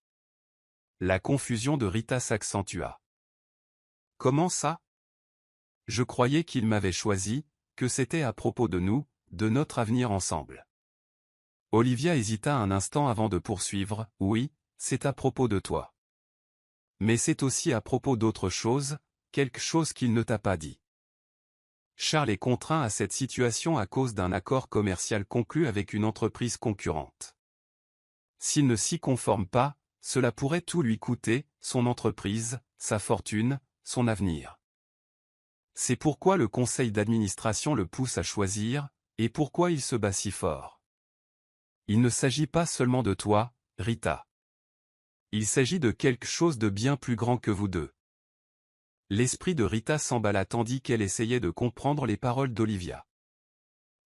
La confusion de Rita s'accentua. « Comment ça ? Je croyais qu'il m'avait choisi, que c'était à propos de nous, de notre avenir ensemble. » Olivia hésita un instant avant de poursuivre. « Oui, c'est à propos de toi. Mais c'est aussi à propos d'autre chose, quelque chose qu'il ne t'a pas dit. Charles est contraint à cette situation à cause d'un accord commercial conclu avec une entreprise concurrente. S'il ne s'y conforme pas, cela pourrait tout lui coûter, son entreprise, sa fortune, son avenir. C'est pourquoi le conseil d'administration le pousse à choisir, et pourquoi il se bat si fort. Il ne s'agit pas seulement de toi, Rita. Il s'agit de quelque chose de bien plus grand que vous deux. L'esprit de Rita s'emballa tandis qu'elle essayait de comprendre les paroles d'Olivia.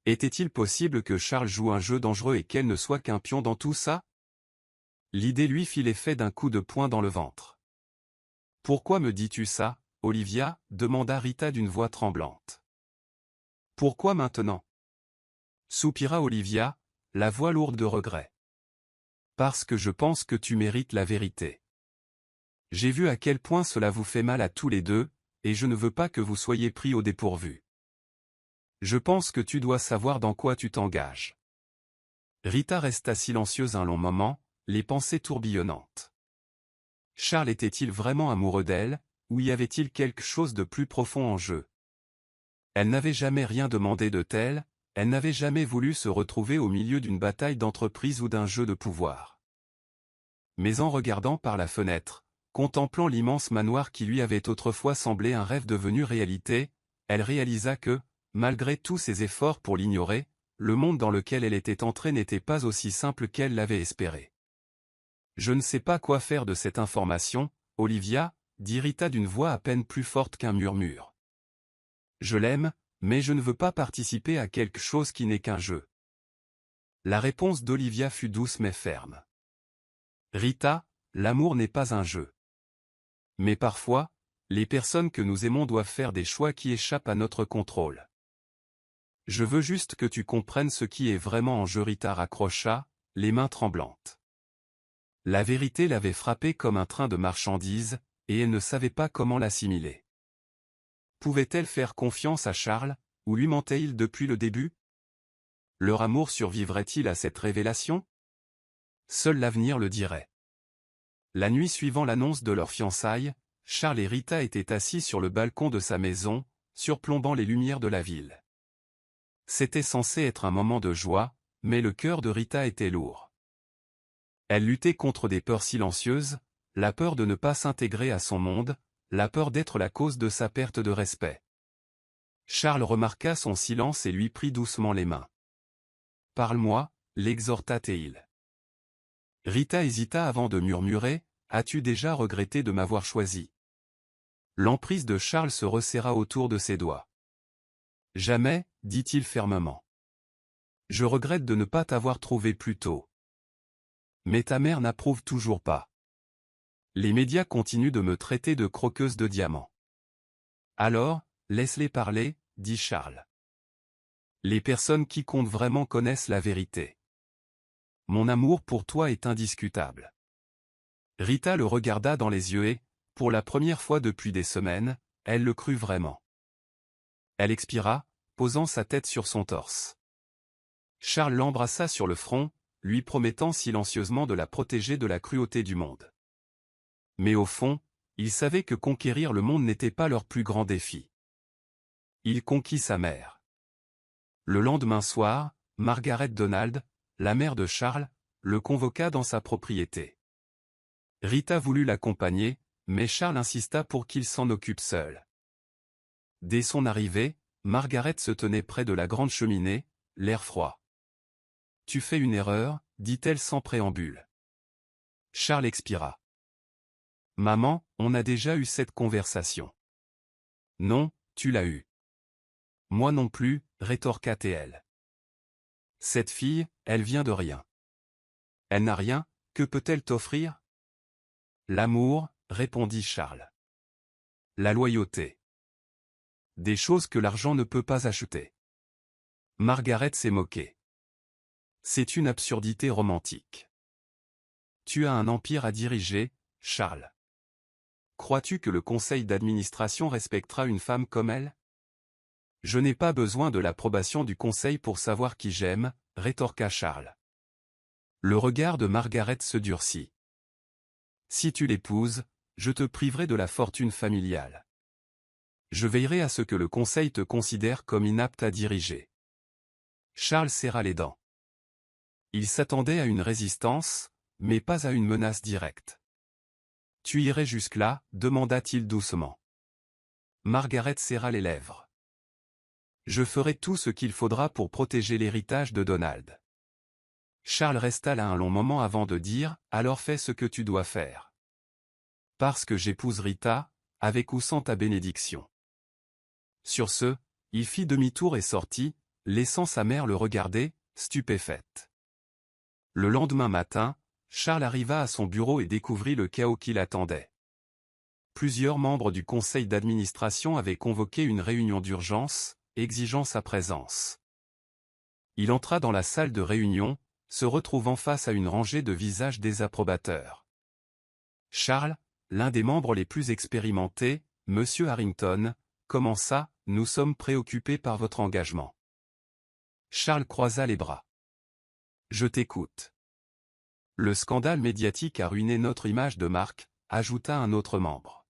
Était-il possible que Charles joue un jeu dangereux et qu'elle ne soit qu'un pion dans tout ça? L'idée lui fit l'effet d'un coup de poing dans le ventre. « Pourquoi me dis-tu ça, Olivia » demanda Rita d'une voix tremblante. « Pourquoi maintenant » soupira Olivia, la voix lourde de regret. « Parce que je pense que tu mérites la vérité. J'ai vu à quel point cela vous fait mal à tous les deux, et je ne veux pas que vous soyez pris au dépourvu. Je pense que tu dois savoir dans quoi tu t'engages. » Rita resta silencieuse un long moment, les pensées tourbillonnantes. Charles était-il vraiment amoureux d'elle, ou y avait-il quelque chose de plus profond en jeu? Elle n'avait jamais rien demandé de tel, elle n'avait jamais voulu se retrouver au milieu d'une bataille d'entreprise ou d'un jeu de pouvoir. Mais en regardant par la fenêtre, contemplant l'immense manoir qui lui avait autrefois semblé un rêve devenu réalité, elle réalisa que, malgré tous ses efforts pour l'ignorer, le monde dans lequel elle était entrée n'était pas aussi simple qu'elle l'avait espéré. « Je ne sais pas quoi faire de cette information, Olivia » dit Rita d'une voix à peine plus forte qu'un murmure. « Je l'aime, mais je ne veux pas participer à quelque chose qui n'est qu'un jeu. » La réponse d'Olivia fut douce mais ferme. « Rita, l'amour n'est pas un jeu. Mais parfois, les personnes que nous aimons doivent faire des choix qui échappent à notre contrôle. Je veux juste que tu comprennes ce qui est vraiment en jeu. » Rita raccrocha, les mains tremblantes. La vérité l'avait frappée comme un train de marchandises, et elle ne savait pas comment l'assimiler. Pouvait-elle faire confiance à Charles, ou lui mentait-il depuis le début? Leur amour survivrait-il à cette révélation? Seul l'avenir le dirait. La nuit suivant l'annonce de leur fiançailles, Charles et Rita étaient assis sur le balcon de sa maison, surplombant les lumières de la ville. C'était censé être un moment de joie, mais le cœur de Rita était lourd. Elle luttait contre des peurs silencieuses, la peur de ne pas s'intégrer à son monde, la peur d'être la cause de sa perte de respect. Charles remarqua son silence et lui prit doucement les mains. « Parle-moi » l'exhorta-t-il. Rita hésita avant de murmurer « As-tu déjà regretté de m'avoir choisi ?» L'emprise de Charles se resserra autour de ses doigts. « Jamais, dit-il fermement. Je regrette de ne pas t'avoir trouvé plus tôt. Mais ta mère n'approuve toujours pas. Les médias continuent de me traiter de croqueuse de diamants. Alors, laisse-les parler, dit Charles. Les personnes qui comptent vraiment connaissent la vérité. Mon amour pour toi est indiscutable. Rita le regarda dans les yeux et, pour la première fois depuis des semaines, elle le crut vraiment. Elle expira, posant sa tête sur son torse. Charles l'embrassa sur le front, lui promettant silencieusement de la protéger de la cruauté du monde. Mais au fond, il savait que conquérir le monde n'était pas leur plus grand défi. Il conquit sa mère. Le lendemain soir, Margaret Donald, la mère de Charles, le convoqua dans sa propriété. Rita voulut l'accompagner, mais Charles insista pour qu'il s'en occupe seul. Dès son arrivée, Margaret se tenait près de la grande cheminée, l'air froid. « Tu fais une erreur, dit-elle sans préambule. » Charles expira. « Maman, on a déjà eu cette conversation. »« Non, tu l'as eue. »« Moi non plus, rétorqua-t-elle. »« Cette fille, elle vient de rien. »« Elle n'a rien, que peut-elle t'offrir ?»« L'amour, » répondit Charles. « La loyauté. Des choses que l'argent ne peut pas acheter. » Margaret s'est moquée. C'est une absurdité romantique. Tu as un empire à diriger, Charles. Crois-tu que le conseil d'administration respectera une femme comme elle? Je n'ai pas besoin de l'approbation du conseil pour savoir qui j'aime, rétorqua Charles. Le regard de Margaret se durcit. Si tu l'épouses, je te priverai de la fortune familiale. Je veillerai à ce que le conseil te considère comme inapte à diriger. Charles serra les dents. Il s'attendait à une résistance, mais pas à une menace directe. « Tu irais jusque-là » demanda-t-il doucement. Margaret serra les lèvres. « Je ferai tout ce qu'il faudra pour protéger l'héritage de Donald. Charles resta là un long moment avant de dire « Alors fais ce que tu dois faire. Parce que j'épouse Rita, avec ou sans ta bénédiction. » Sur ce, il fit demi-tour et sortit, laissant sa mère le regarder, stupéfaite. Le lendemain matin, Charles arriva à son bureau et découvrit le chaos qui l'attendait. Plusieurs membres du conseil d'administration avaient convoqué une réunion d'urgence, exigeant sa présence. Il entra dans la salle de réunion, se retrouvant face à une rangée de visages désapprobateurs. Charles, l'un des membres les plus expérimentés, Monsieur Harrington, commença « Nous sommes préoccupés par votre engagement. » Charles croisa les bras. « Je t'écoute. » « Le scandale médiatique a ruiné notre image de marque, » ajouta un autre membre.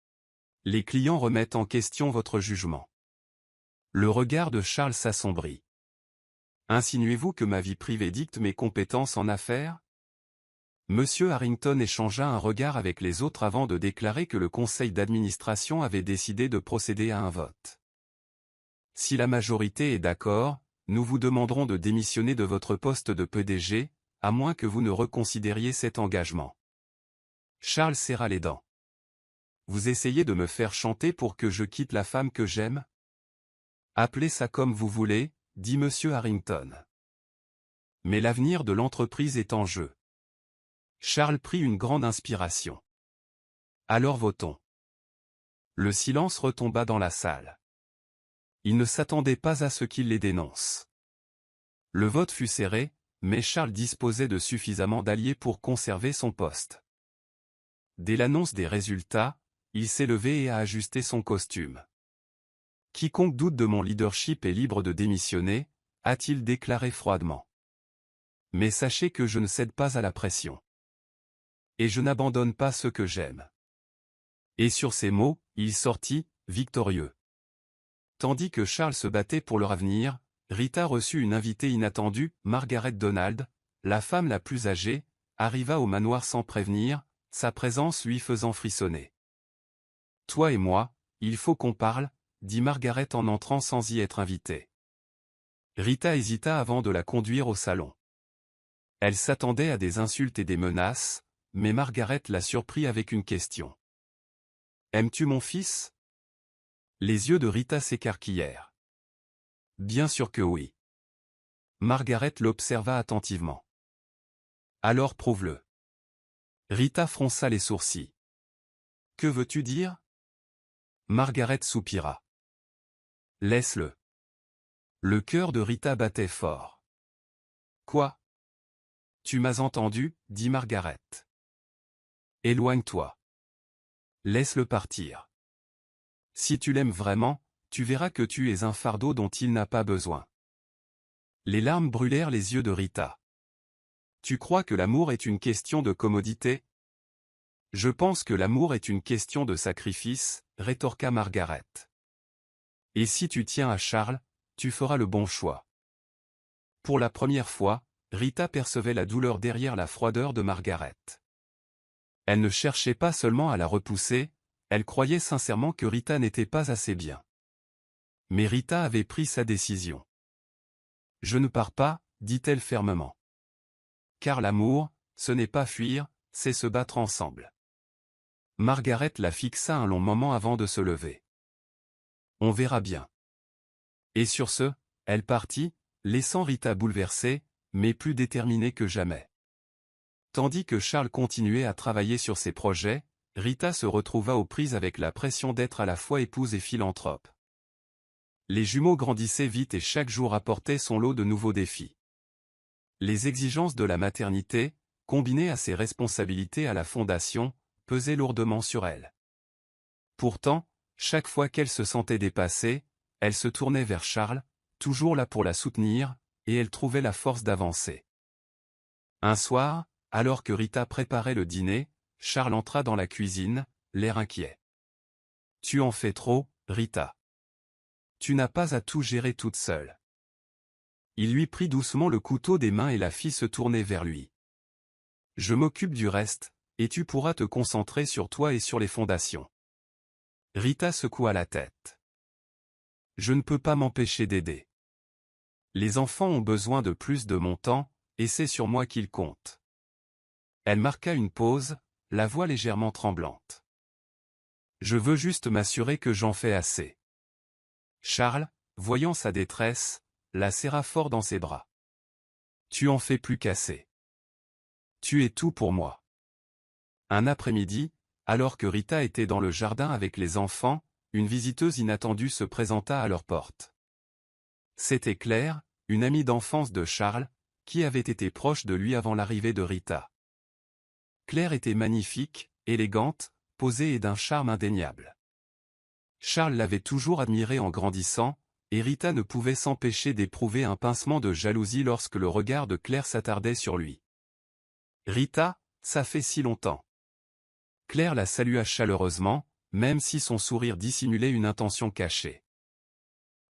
« Les clients remettent en question votre jugement. » Le regard de Charles s'assombrit. « Insinuez-vous que ma vie privée dicte mes compétences en affaires ? » Monsieur Harrington échangea un regard avec les autres avant de déclarer que le conseil d'administration avait décidé de procéder à un vote. « Si la majorité est d'accord, nous vous demanderons de démissionner de votre poste de PDG, à moins que vous ne reconsidériez cet engagement. » Charles serra les dents. « Vous essayez de me faire chanter pour que je quitte la femme que j'aime ? Appelez ça comme vous voulez, dit Monsieur Harrington. Mais l'avenir de l'entreprise est en jeu. » Charles prit une grande inspiration. « Alors votons. » Le silence retomba dans la salle. Il ne s'attendait pas à ce qu'il les dénonce. Le vote fut serré, mais Charles disposait de suffisamment d'alliés pour conserver son poste. Dès l'annonce des résultats, il s'est levé et a ajusté son costume. « Quiconque doute de mon leadership est libre de démissionner, » a-t-il déclaré froidement. « Mais sachez que je ne cède pas à la pression. Et je n'abandonne pas ceux que j'aime. » Et sur ces mots, il sortit, victorieux. Tandis que Charles se battait pour leur avenir, Rita reçut une invitée inattendue, Margaret Donald, la femme la plus âgée, arriva au manoir sans prévenir, sa présence lui faisant frissonner. « Toi et moi, il faut qu'on parle, » dit Margaret en entrant sans y être invitée. Rita hésita avant de la conduire au salon. Elle s'attendait à des insultes et des menaces, mais Margaret la surprit avec une question. « Aimes-tu mon fils ?» Les yeux de Rita s'écarquillèrent. « Bien sûr que oui. » Margaret l'observa attentivement. « Alors prouve-le. » Rita fronça les sourcils. « Que veux-tu dire ?» Margaret soupira. « Laisse-le. » Le cœur de Rita battait fort. « Quoi ? Tu m'as entendu, dit Margaret. Éloigne-toi. Laisse-le partir. Si tu l'aimes vraiment, tu verras que tu es un fardeau dont il n'a pas besoin. » Les larmes brûlèrent les yeux de Rita. « Tu crois que l'amour est une question de commodité ? » « Je pense que l'amour est une question de sacrifice, » rétorqua Margaret. « Et si tu tiens à Charles, tu feras le bon choix. » Pour la première fois, Rita percevait la douleur derrière la froideur de Margaret. Elle ne cherchait pas seulement à la repousser, elle croyait sincèrement que Rita n'était pas assez bien. Mais Rita avait pris sa décision. « Je ne pars pas, » dit-elle fermement. « Car l'amour, ce n'est pas fuir, c'est se battre ensemble. » Margaret la fixa un long moment avant de se lever. « On verra bien. » Et sur ce, elle partit, laissant Rita bouleversée, mais plus déterminée que jamais. Tandis que Charles continuait à travailler sur ses projets, Rita se retrouva aux prises avec la pression d'être à la fois épouse et philanthrope. Les jumeaux grandissaient vite et chaque jour apportait son lot de nouveaux défis. Les exigences de la maternité, combinées à ses responsabilités à la fondation, pesaient lourdement sur elle. Pourtant, chaque fois qu'elle se sentait dépassée, elle se tournait vers Charles, toujours là pour la soutenir, et elle trouvait la force d'avancer. Un soir, alors que Rita préparait le dîner, Charles entra dans la cuisine, l'air inquiet. « Tu en fais trop, Rita. Tu n'as pas à tout gérer toute seule. » Il lui prit doucement le couteau des mains et la fit se tourner vers lui. « Je m'occupe du reste, et tu pourras te concentrer sur toi et sur les fondations. » Rita secoua la tête. « Je ne peux pas m'empêcher d'aider. Les enfants ont besoin de plus de mon temps, » et c'est sur moi qu'il compte. Elle marqua une pause, la voix légèrement tremblante. Je veux juste m'assurer que j'en fais assez. Charles, voyant sa détresse, la serra fort dans ses bras. Tu en fais plus qu'assez. Tu es tout pour moi. Un après-midi, alors que Rita était dans le jardin avec les enfants, une visiteuse inattendue se présenta à leur porte. C'était Claire, une amie d'enfance de Charles, qui avait été proche de lui avant l'arrivée de Rita. Claire était magnifique, élégante, posée et d'un charme indéniable. Charles l'avait toujours admirée en grandissant, et Rita ne pouvait s'empêcher d'éprouver un pincement de jalousie lorsque le regard de Claire s'attardait sur lui. « Rita, ça fait si longtemps. » Claire la salua chaleureusement, même si son sourire dissimulait une intention cachée.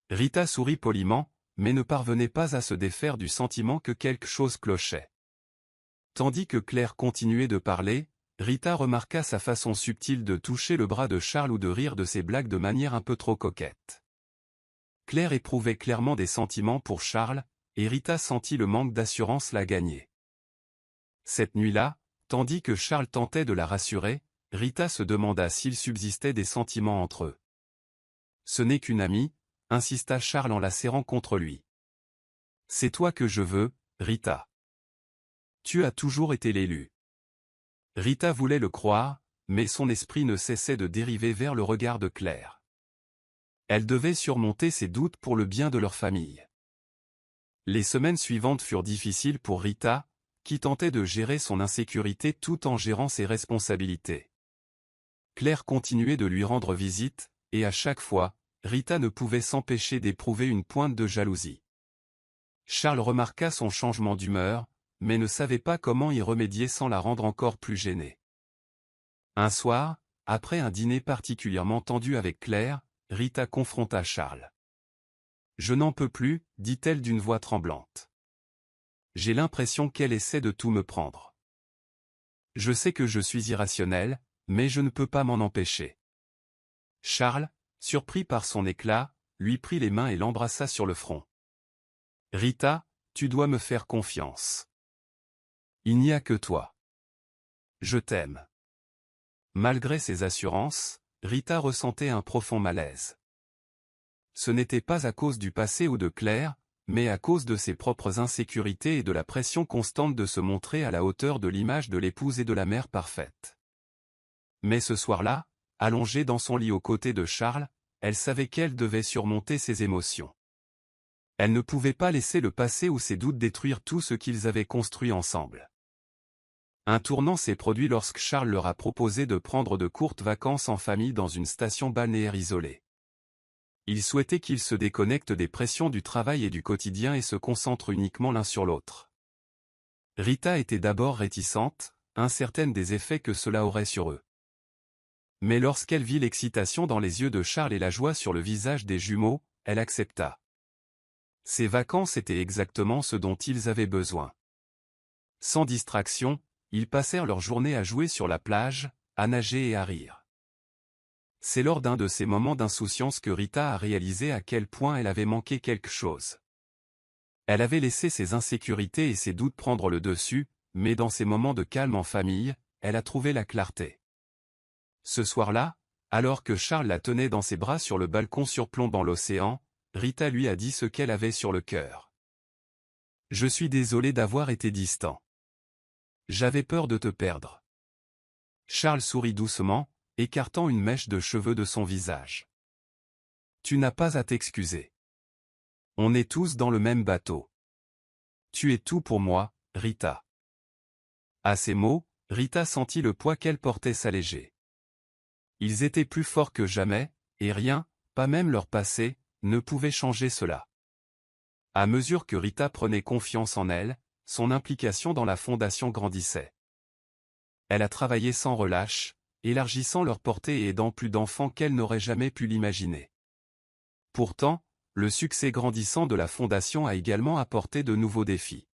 Rita sourit poliment, mais ne parvenait pas à se défaire du sentiment que quelque chose clochait. Tandis que Claire continuait de parler, Rita remarqua sa façon subtile de toucher le bras de Charles ou de rire de ses blagues de manière un peu trop coquette. Claire éprouvait clairement des sentiments pour Charles, et Rita sentit le manque d'assurance la gagner. Cette nuit-là, tandis que Charles tentait de la rassurer, Rita se demanda s'il subsistait des sentiments entre eux. « Ce n'est qu'une amie », insista Charles en la serrant contre lui. « C'est toi que je veux, Rita. Tu as toujours été l'élu. » Rita voulait le croire, mais son esprit ne cessait de dériver vers le regard de Claire. Elle devait surmonter ses doutes pour le bien de leur famille. Les semaines suivantes furent difficiles pour Rita, qui tentait de gérer son insécurité tout en gérant ses responsabilités. Claire continuait de lui rendre visite, et à chaque fois, Rita ne pouvait s'empêcher d'éprouver une pointe de jalousie. Charles remarqua son changement d'humeur, mais ne savait pas comment y remédier sans la rendre encore plus gênée. Un soir, après un dîner particulièrement tendu avec Claire, Rita confronta Charles. « Je n'en peux plus, dit-elle d'une voix tremblante. J'ai l'impression qu'elle essaie de tout me prendre. Je sais que je suis irrationnelle, mais je ne peux pas m'en empêcher. » Charles, surpris par son éclat, lui prit les mains et l'embrassa sur le front. « Rita, tu dois me faire confiance. Il n'y a que toi. Je t'aime. » Malgré ses assurances, Rita ressentait un profond malaise. Ce n'était pas à cause du passé ou de Claire, mais à cause de ses propres insécurités et de la pression constante de se montrer à la hauteur de l'image de l'épouse et de la mère parfaite. Mais ce soir-là, allongée dans son lit aux côtés de Charles, elle savait qu'elle devait surmonter ses émotions. Elle ne pouvait pas laisser le passé ou ses doutes détruire tout ce qu'ils avaient construit ensemble. Un tournant s'est produit lorsque Charles leur a proposé de prendre de courtes vacances en famille dans une station balnéaire isolée. Il souhaitait qu'ils se déconnectent des pressions du travail et du quotidien et se concentrent uniquement l'un sur l'autre. Rita était d'abord réticente, incertaine des effets que cela aurait sur eux. Mais lorsqu'elle vit l'excitation dans les yeux de Charles et la joie sur le visage des jumeaux, elle accepta. Ces vacances étaient exactement ce dont ils avaient besoin. Sans distraction, ils passèrent leur journée à jouer sur la plage, à nager et à rire. C'est lors d'un de ces moments d'insouciance que Rita a réalisé à quel point elle avait manqué quelque chose. Elle avait laissé ses insécurités et ses doutes prendre le dessus, mais dans ces moments de calme en famille, elle a trouvé la clarté. Ce soir-là, alors que Charles la tenait dans ses bras sur le balcon surplombant l'océan, Rita lui a dit ce qu'elle avait sur le cœur. « Je suis désolée d'avoir été distant. J'avais peur de te perdre. » Charles sourit doucement, écartant une mèche de cheveux de son visage. « Tu n'as pas à t'excuser. On est tous dans le même bateau. Tu es tout pour moi, Rita. » À ces mots, Rita sentit le poids qu'elle portait s'alléger. Ils étaient plus forts que jamais, et rien, pas même leur passé, ne pouvait changer cela. À mesure que Rita prenait confiance en elle, son implication dans la fondation grandissait. Elle a travaillé sans relâche, élargissant leur portée et aidant plus d'enfants qu'elle n'aurait jamais pu l'imaginer. Pourtant, le succès grandissant de la fondation a également apporté de nouveaux défis.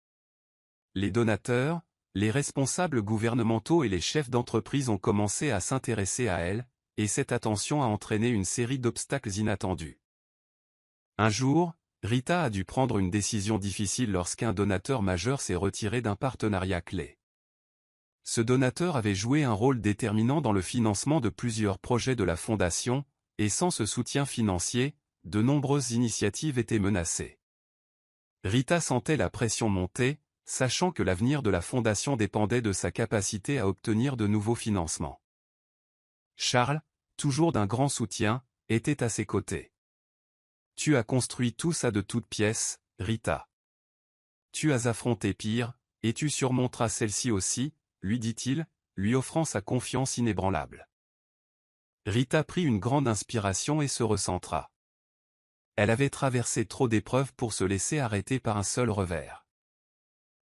Les donateurs, les responsables gouvernementaux et les chefs d'entreprise ont commencé à s'intéresser à elle, et cette attention a entraîné une série d'obstacles inattendus. Un jour, Rita a dû prendre une décision difficile lorsqu'un donateur majeur s'est retiré d'un partenariat clé. Ce donateur avait joué un rôle déterminant dans le financement de plusieurs projets de la Fondation, et sans ce soutien financier, de nombreuses initiatives étaient menacées. Rita sentait la pression monter, sachant que l'avenir de la Fondation dépendait de sa capacité à obtenir de nouveaux financements. Charles, toujours d'un grand soutien, était à ses côtés. « Tu as construit tout ça de toutes pièces, Rita. Tu as affronté pire, et tu surmonteras celle-ci aussi, » lui dit-il, lui offrant sa confiance inébranlable. Rita prit une grande inspiration et se recentra. Elle avait traversé trop d'épreuves pour se laisser arrêter par un seul revers.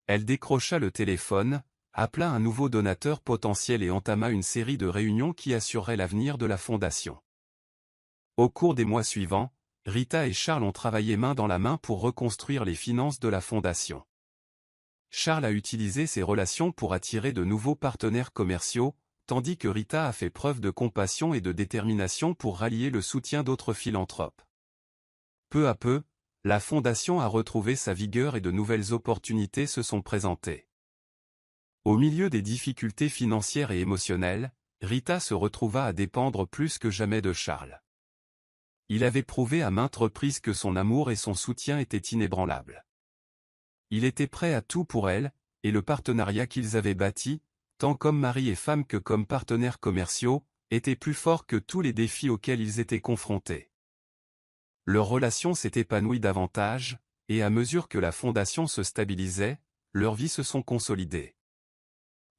Elle décrocha le téléphone, appela un nouveau donateur potentiel et entama une série de réunions qui assureraient l'avenir de la Fondation. Au cours des mois suivants, Rita et Charles ont travaillé main dans la main pour reconstruire les finances de la Fondation. Charles a utilisé ses relations pour attirer de nouveaux partenaires commerciaux, tandis que Rita a fait preuve de compassion et de détermination pour rallier le soutien d'autres philanthropes. Peu à peu, la Fondation a retrouvé sa vigueur et de nouvelles opportunités se sont présentées. Au milieu des difficultés financières et émotionnelles, Rita se retrouva à dépendre plus que jamais de Charles. Il avait prouvé à maintes reprises que son amour et son soutien étaient inébranlables. Il était prêt à tout pour elle, et le partenariat qu'ils avaient bâti, tant comme mari et femme que comme partenaires commerciaux, était plus fort que tous les défis auxquels ils étaient confrontés. Leur relation s'est épanouie davantage, et à mesure que la Fondation se stabilisait, leurs vies se sont consolidées.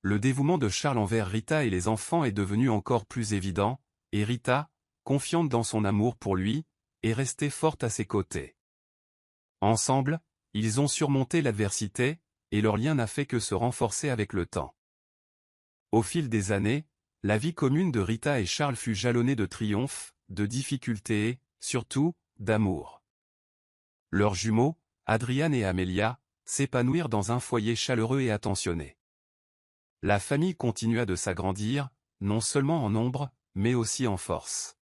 Le dévouement de Charles envers Rita et les enfants est devenu encore plus évident, et Rita, confiante dans son amour pour lui, est restée forte à ses côtés. Ensemble, ils ont surmonté l'adversité, et leur lien n'a fait que se renforcer avec le temps. Au fil des années, la vie commune de Rita et Charles fut jalonnée de triomphes, de difficultés et, surtout, d'amour. Leurs jumeaux, Adriane et Amelia, s'épanouirent dans un foyer chaleureux et attentionné. La famille continua de s'agrandir, non seulement en nombre, mais aussi en force.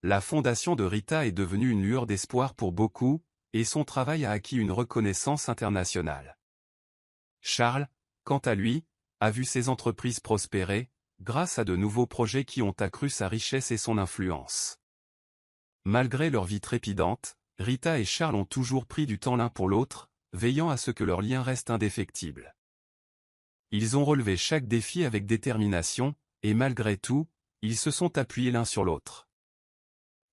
La fondation de Rita est devenue une lueur d'espoir pour beaucoup, et son travail a acquis une reconnaissance internationale. Charles, quant à lui, a vu ses entreprises prospérer, grâce à de nouveaux projets qui ont accru sa richesse et son influence. Malgré leur vie trépidante, Rita et Charles ont toujours pris du temps l'un pour l'autre, veillant à ce que leur lien reste indéfectible. Ils ont relevé chaque défi avec détermination, et malgré tout, ils se sont appuyés l'un sur l'autre.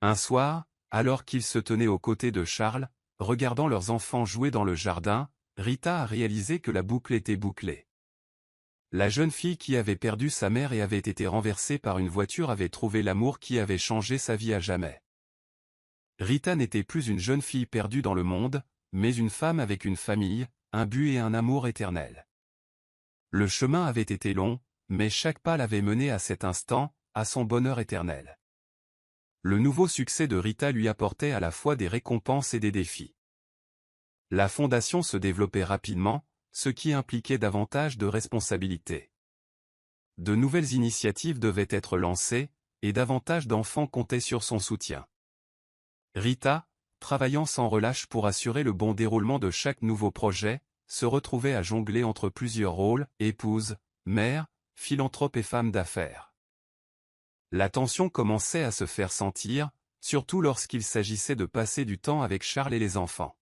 Un soir, alors qu'ils se tenaient aux côtés de Charles, regardant leurs enfants jouer dans le jardin, Rita a réalisé que la boucle était bouclée. La jeune fille qui avait perdu sa mère et avait été renversée par une voiture avait trouvé l'amour qui avait changé sa vie à jamais. Rita n'était plus une jeune fille perdue dans le monde, mais une femme avec une famille, un but et un amour éternel. Le chemin avait été long, mais chaque pas l'avait menée à cet instant, à son bonheur éternel. Le nouveau succès de Rita lui apportait à la fois des récompenses et des défis. La fondation se développait rapidement, ce qui impliquait davantage de responsabilités. De nouvelles initiatives devaient être lancées, et davantage d'enfants comptaient sur son soutien. Rita, travaillant sans relâche pour assurer le bon déroulement de chaque nouveau projet, se retrouvait à jongler entre plusieurs rôles, épouse, mère, philanthrope et femme d'affaires. La tension commençait à se faire sentir, surtout lorsqu'il s'agissait de passer du temps avec Charles et les enfants.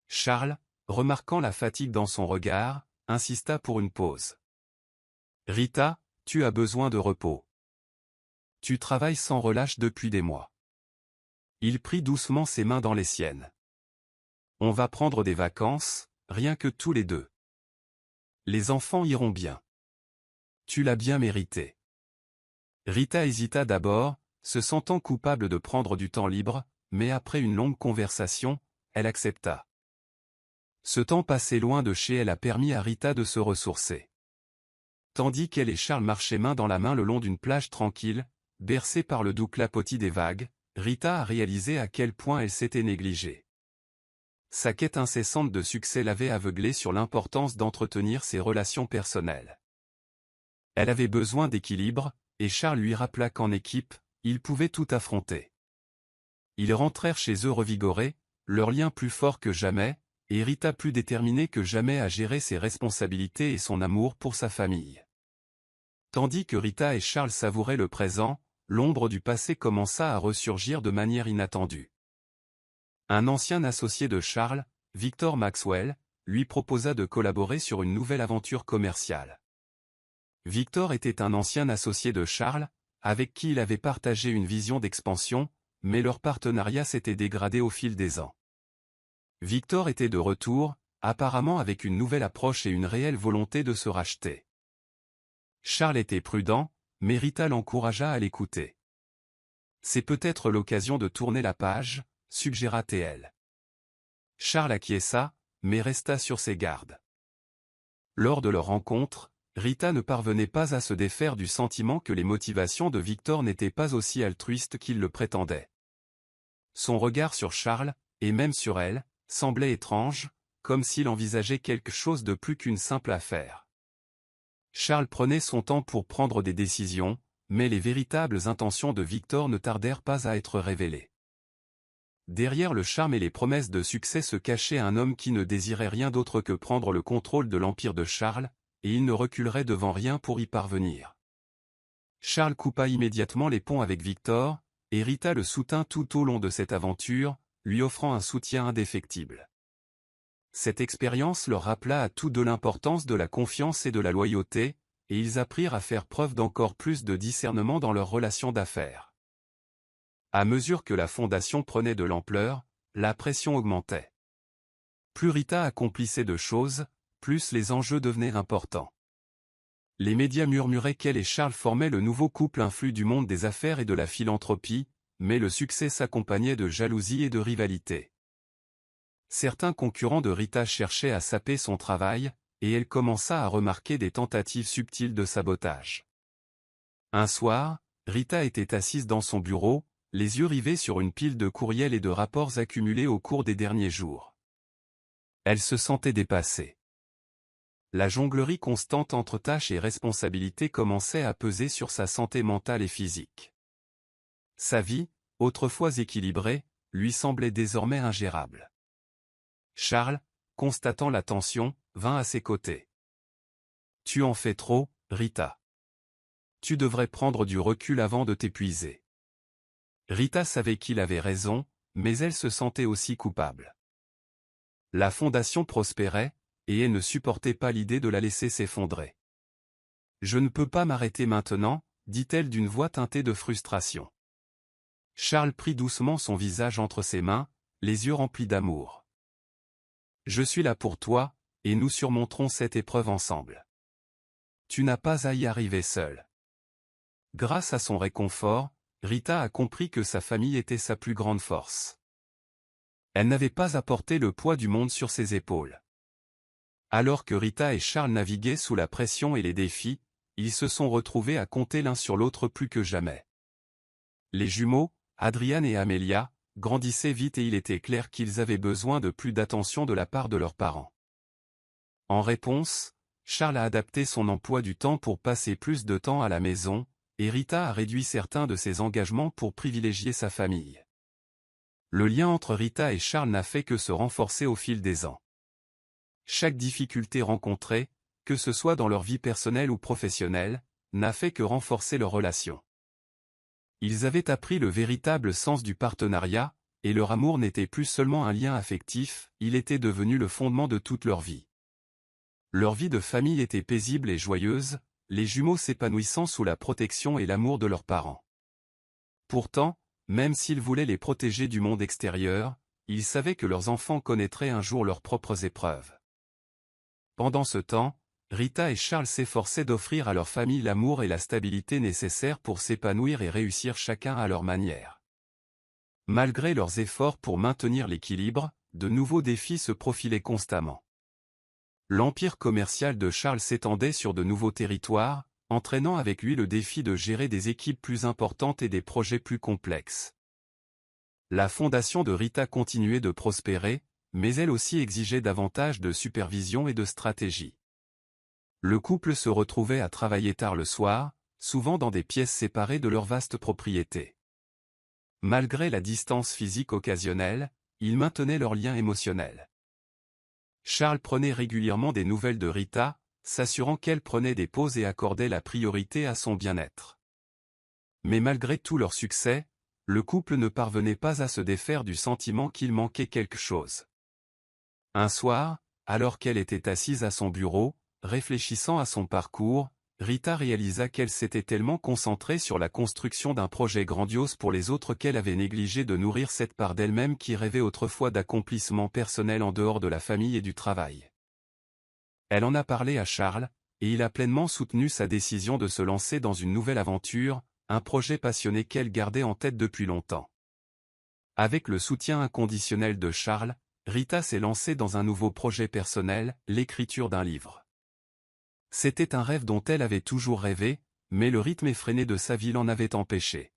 Charles, remarquant la fatigue dans son regard, insista pour une pause. « Rita, tu as besoin de repos. Tu travailles sans relâche depuis des mois. » Il prit doucement ses mains dans les siennes. « On va prendre des vacances, rien que tous les deux. Les enfants iront bien. Tu l'as bien mérité. » Rita hésita d'abord, se sentant coupable de prendre du temps libre, mais après une longue conversation, elle accepta. Ce temps passé loin de chez elle a permis à Rita de se ressourcer. Tandis qu'elle et Charles marchaient main dans la main le long d'une plage tranquille, bercée par le doux clapotis des vagues, Rita a réalisé à quel point elle s'était négligée. Sa quête incessante de succès l'avait aveuglée sur l'importance d'entretenir ses relations personnelles. Elle avait besoin d'équilibre, et Charles lui rappela qu'en équipe, ils pouvaient tout affronter. Ils rentrèrent chez eux revigorés, leur lien plus fort que jamais, et Rita plus déterminée que jamais à gérer ses responsabilités et son amour pour sa famille. Tandis que Rita et Charles savouraient le présent, l'ombre du passé commença à ressurgir de manière inattendue. Un ancien associé de Charles, Victor Maxwell, lui proposa de collaborer sur une nouvelle aventure commerciale. Victor était un ancien associé de Charles, avec qui il avait partagé une vision d'expansion, mais leur partenariat s'était dégradé au fil des ans. Victor était de retour, apparemment avec une nouvelle approche et une réelle volonté de se racheter. Charles était prudent, mais Rita l'encouragea à l'écouter. C'est peut-être l'occasion de tourner la page, suggéra-t-elle. Charles acquiesça, mais resta sur ses gardes. Lors de leur rencontre, Rita ne parvenait pas à se défaire du sentiment que les motivations de Victor n'étaient pas aussi altruistes qu'il le prétendait. Son regard sur Charles, et même sur elle, semblait étrange, comme s'il envisageait quelque chose de plus qu'une simple affaire. Charles prenait son temps pour prendre des décisions, mais les véritables intentions de Victor ne tardèrent pas à être révélées. Derrière le charme et les promesses de succès se cachait un homme qui ne désirait rien d'autre que prendre le contrôle de l'empire de Charles, et il ne reculerait devant rien pour y parvenir. Charles coupa immédiatement les ponts avec Victor, et Rita le soutint tout au long de cette aventure, lui offrant un soutien indéfectible. Cette expérience leur rappela à tous deux l'importance de la confiance et de la loyauté, et ils apprirent à faire preuve d'encore plus de discernement dans leurs relations d'affaires. À mesure que la fondation prenait de l'ampleur, la pression augmentait. Plus Rita accomplissait de choses, plus les enjeux devenaient importants. Les médias murmuraient qu'elle et Charles formaient le nouveau couple influent du monde des affaires et de la philanthropie, mais le succès s'accompagnait de jalousie et de rivalité. Certains concurrents de Rita cherchaient à saper son travail, et elle commença à remarquer des tentatives subtiles de sabotage. Un soir, Rita était assise dans son bureau, les yeux rivés sur une pile de courriels et de rapports accumulés au cours des derniers jours. Elle se sentait dépassée. La jonglerie constante entre tâches et responsabilités commençait à peser sur sa santé mentale et physique. Sa vie, autrefois équilibrée, lui semblait désormais ingérable. Charles, constatant la tension, vint à ses côtés. « Tu en fais trop, Rita. Tu devrais prendre du recul avant de t'épuiser. » Rita savait qu'il avait raison, mais elle se sentait aussi coupable. La fondation prospérait, et elle ne supportait pas l'idée de la laisser s'effondrer. « Je ne peux pas m'arrêter maintenant, » dit-elle d'une voix teintée de frustration. Charles prit doucement son visage entre ses mains, les yeux remplis d'amour. « Je suis là pour toi, et nous surmonterons cette épreuve ensemble. Tu n'as pas à y arriver seul. » Grâce à son réconfort, Rita a compris que sa famille était sa plus grande force. Elle n'avait pas à porter le poids du monde sur ses épaules. Alors que Rita et Charles naviguaient sous la pression et les défis, ils se sont retrouvés à compter l'un sur l'autre plus que jamais. Les jumeaux, Adrian et Amelia, grandissaient vite et il était clair qu'ils avaient besoin de plus d'attention de la part de leurs parents. En réponse, Charles a adapté son emploi du temps pour passer plus de temps à la maison, et Rita a réduit certains de ses engagements pour privilégier sa famille. Le lien entre Rita et Charles n'a fait que se renforcer au fil des ans. Chaque difficulté rencontrée, que ce soit dans leur vie personnelle ou professionnelle, n'a fait que renforcer leur relation. Ils avaient appris le véritable sens du partenariat, et leur amour n'était plus seulement un lien affectif, il était devenu le fondement de toute leur vie. Leur vie de famille était paisible et joyeuse, les jumeaux s'épanouissant sous la protection et l'amour de leurs parents. Pourtant, même s'ils voulaient les protéger du monde extérieur, ils savaient que leurs enfants connaîtraient un jour leurs propres épreuves. Pendant ce temps, Rita et Charles s'efforçaient d'offrir à leur famille l'amour et la stabilité nécessaires pour s'épanouir et réussir chacun à leur manière. Malgré leurs efforts pour maintenir l'équilibre, de nouveaux défis se profilaient constamment. L'empire commercial de Charles s'étendait sur de nouveaux territoires, entraînant avec lui le défi de gérer des équipes plus importantes et des projets plus complexes. La fondation de Rita continuait de prospérer, mais elle aussi exigeait davantage de supervision et de stratégie. Le couple se retrouvait à travailler tard le soir, souvent dans des pièces séparées de leur vaste propriété. Malgré la distance physique occasionnelle, ils maintenaient leur lien émotionnel. Charles prenait régulièrement des nouvelles de Rita, s'assurant qu'elle prenait des pauses et accordait la priorité à son bien-être. Mais malgré tout leur succès, le couple ne parvenait pas à se défaire du sentiment qu'il manquait quelque chose. Un soir, alors qu'elle était assise à son bureau, réfléchissant à son parcours, Rita réalisa qu'elle s'était tellement concentrée sur la construction d'un projet grandiose pour les autres qu'elle avait négligé de nourrir cette part d'elle-même qui rêvait autrefois d'accomplissement personnel en dehors de la famille et du travail. Elle en a parlé à Charles, et il a pleinement soutenu sa décision de se lancer dans une nouvelle aventure, un projet passionné qu'elle gardait en tête depuis longtemps. Avec le soutien inconditionnel de Charles, Rita s'est lancée dans un nouveau projet personnel, l'écriture d'un livre. C'était un rêve dont elle avait toujours rêvé, mais le rythme effréné de sa vie l'en avait empêché.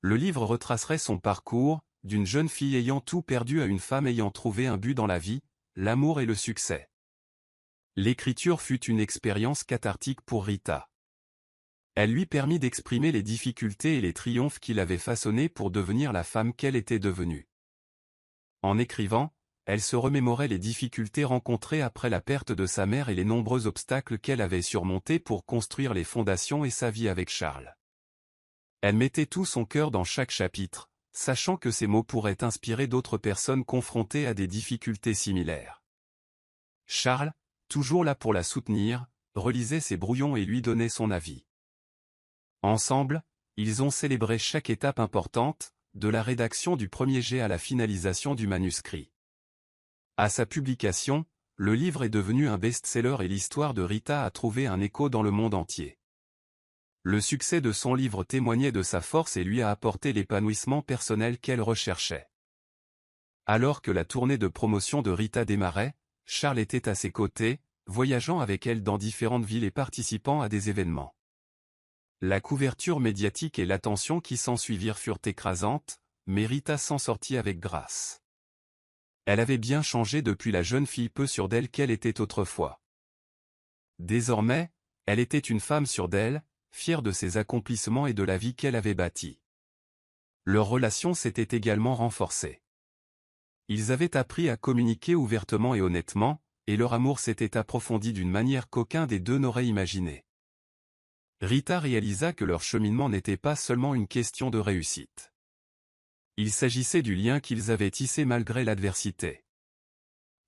Le livre retracerait son parcours, d'une jeune fille ayant tout perdu à une femme ayant trouvé un but dans la vie, l'amour et le succès. L'écriture fut une expérience cathartique pour Rita. Elle lui permit d'exprimer les difficultés et les triomphes qui l'avaient façonnée pour devenir la femme qu'elle était devenue. En écrivant, elle se remémorait les difficultés rencontrées après la perte de sa mère et les nombreux obstacles qu'elle avait surmontés pour construire les fondations et sa vie avec Charles. Elle mettait tout son cœur dans chaque chapitre, sachant que ces mots pourraient inspirer d'autres personnes confrontées à des difficultés similaires. Charles, toujours là pour la soutenir, relisait ses brouillons et lui donnait son avis. Ensemble, ils ont célébré chaque étape importante, de la rédaction du premier jet à la finalisation du manuscrit. À sa publication, le livre est devenu un best-seller et l'histoire de Rita a trouvé un écho dans le monde entier. Le succès de son livre témoignait de sa force et lui a apporté l'épanouissement personnel qu'elle recherchait. Alors que la tournée de promotion de Rita démarrait, Charles était à ses côtés, voyageant avec elle dans différentes villes et participant à des événements. La couverture médiatique et l'attention qui s'ensuivirent furent écrasantes, mais Rita s'en sortit avec grâce. Elle avait bien changé depuis la jeune fille peu sûre d'elle qu'elle était autrefois. Désormais, elle était une femme sûre d'elle, fière de ses accomplissements et de la vie qu'elle avait bâtie. Leur relation s'était également renforcée. Ils avaient appris à communiquer ouvertement et honnêtement, et leur amour s'était approfondi d'une manière qu'aucun des deux n'aurait imaginée. Rita réalisa que leur cheminement n'était pas seulement une question de réussite. Il s'agissait du lien qu'ils avaient tissé malgré l'adversité.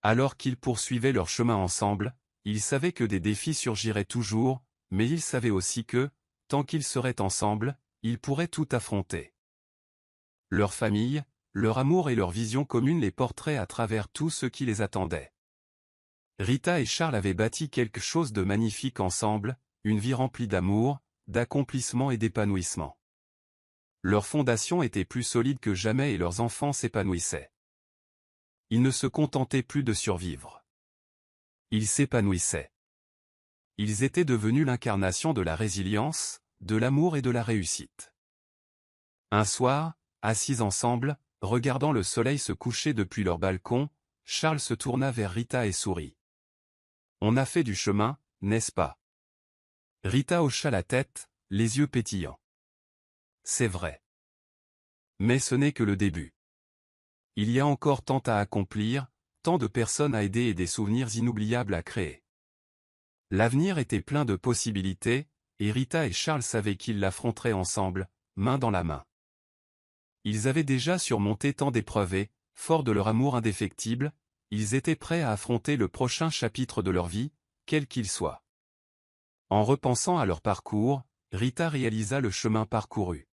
Alors qu'ils poursuivaient leur chemin ensemble, ils savaient que des défis surgiraient toujours, mais ils savaient aussi que, tant qu'ils seraient ensemble, ils pourraient tout affronter. Leur famille, leur amour et leur vision commune les porteraient à travers tout ce qui les attendait. Rita et Charles avaient bâti quelque chose de magnifique ensemble, une vie remplie d'amour, d'accomplissement et d'épanouissement. Leur fondation était plus solide que jamais et leurs enfants s'épanouissaient. Ils ne se contentaient plus de survivre. Ils s'épanouissaient. Ils étaient devenus l'incarnation de la résilience, de l'amour et de la réussite. Un soir, assis ensemble, regardant le soleil se coucher depuis leur balcon, Charles se tourna vers Rita et sourit. « On a fait du chemin, n'est-ce pas ?» Rita hocha la tête, les yeux pétillants. C'est vrai. Mais ce n'est que le début. Il y a encore tant à accomplir, tant de personnes à aider et des souvenirs inoubliables à créer. L'avenir était plein de possibilités, et Rita et Charles savaient qu'ils l'affronteraient ensemble, main dans la main. Ils avaient déjà surmonté tant d'épreuves et, forts de leur amour indéfectible, ils étaient prêts à affronter le prochain chapitre de leur vie, quel qu'il soit. En repensant à leur parcours, Rita réalisa le chemin parcouru.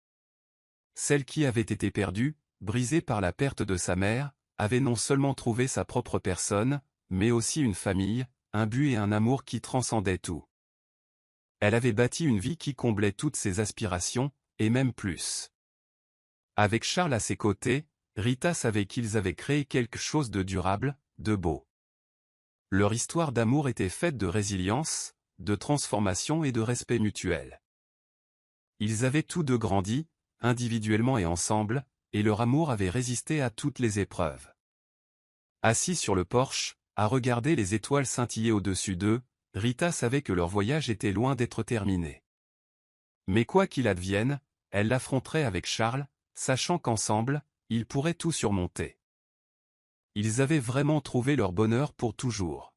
Celle qui avait été perdue, brisée par la perte de sa mère, avait non seulement trouvé sa propre personne, mais aussi une famille, un but et un amour qui transcendaient tout. Elle avait bâti une vie qui comblait toutes ses aspirations, et même plus. Avec Charles à ses côtés, Rita savait qu'ils avaient créé quelque chose de durable, de beau. Leur histoire d'amour était faite de résilience, de transformation et de respect mutuel. Ils avaient tous deux grandi, individuellement et ensemble, et leur amour avait résisté à toutes les épreuves. Assis sur le porche, à regarder les étoiles scintiller au-dessus d'eux, Rita savait que leur voyage était loin d'être terminé. Mais quoi qu'il advienne, elle l'affronterait avec Charles, sachant qu'ensemble, ils pourraient tout surmonter. Ils avaient vraiment trouvé leur bonheur pour toujours.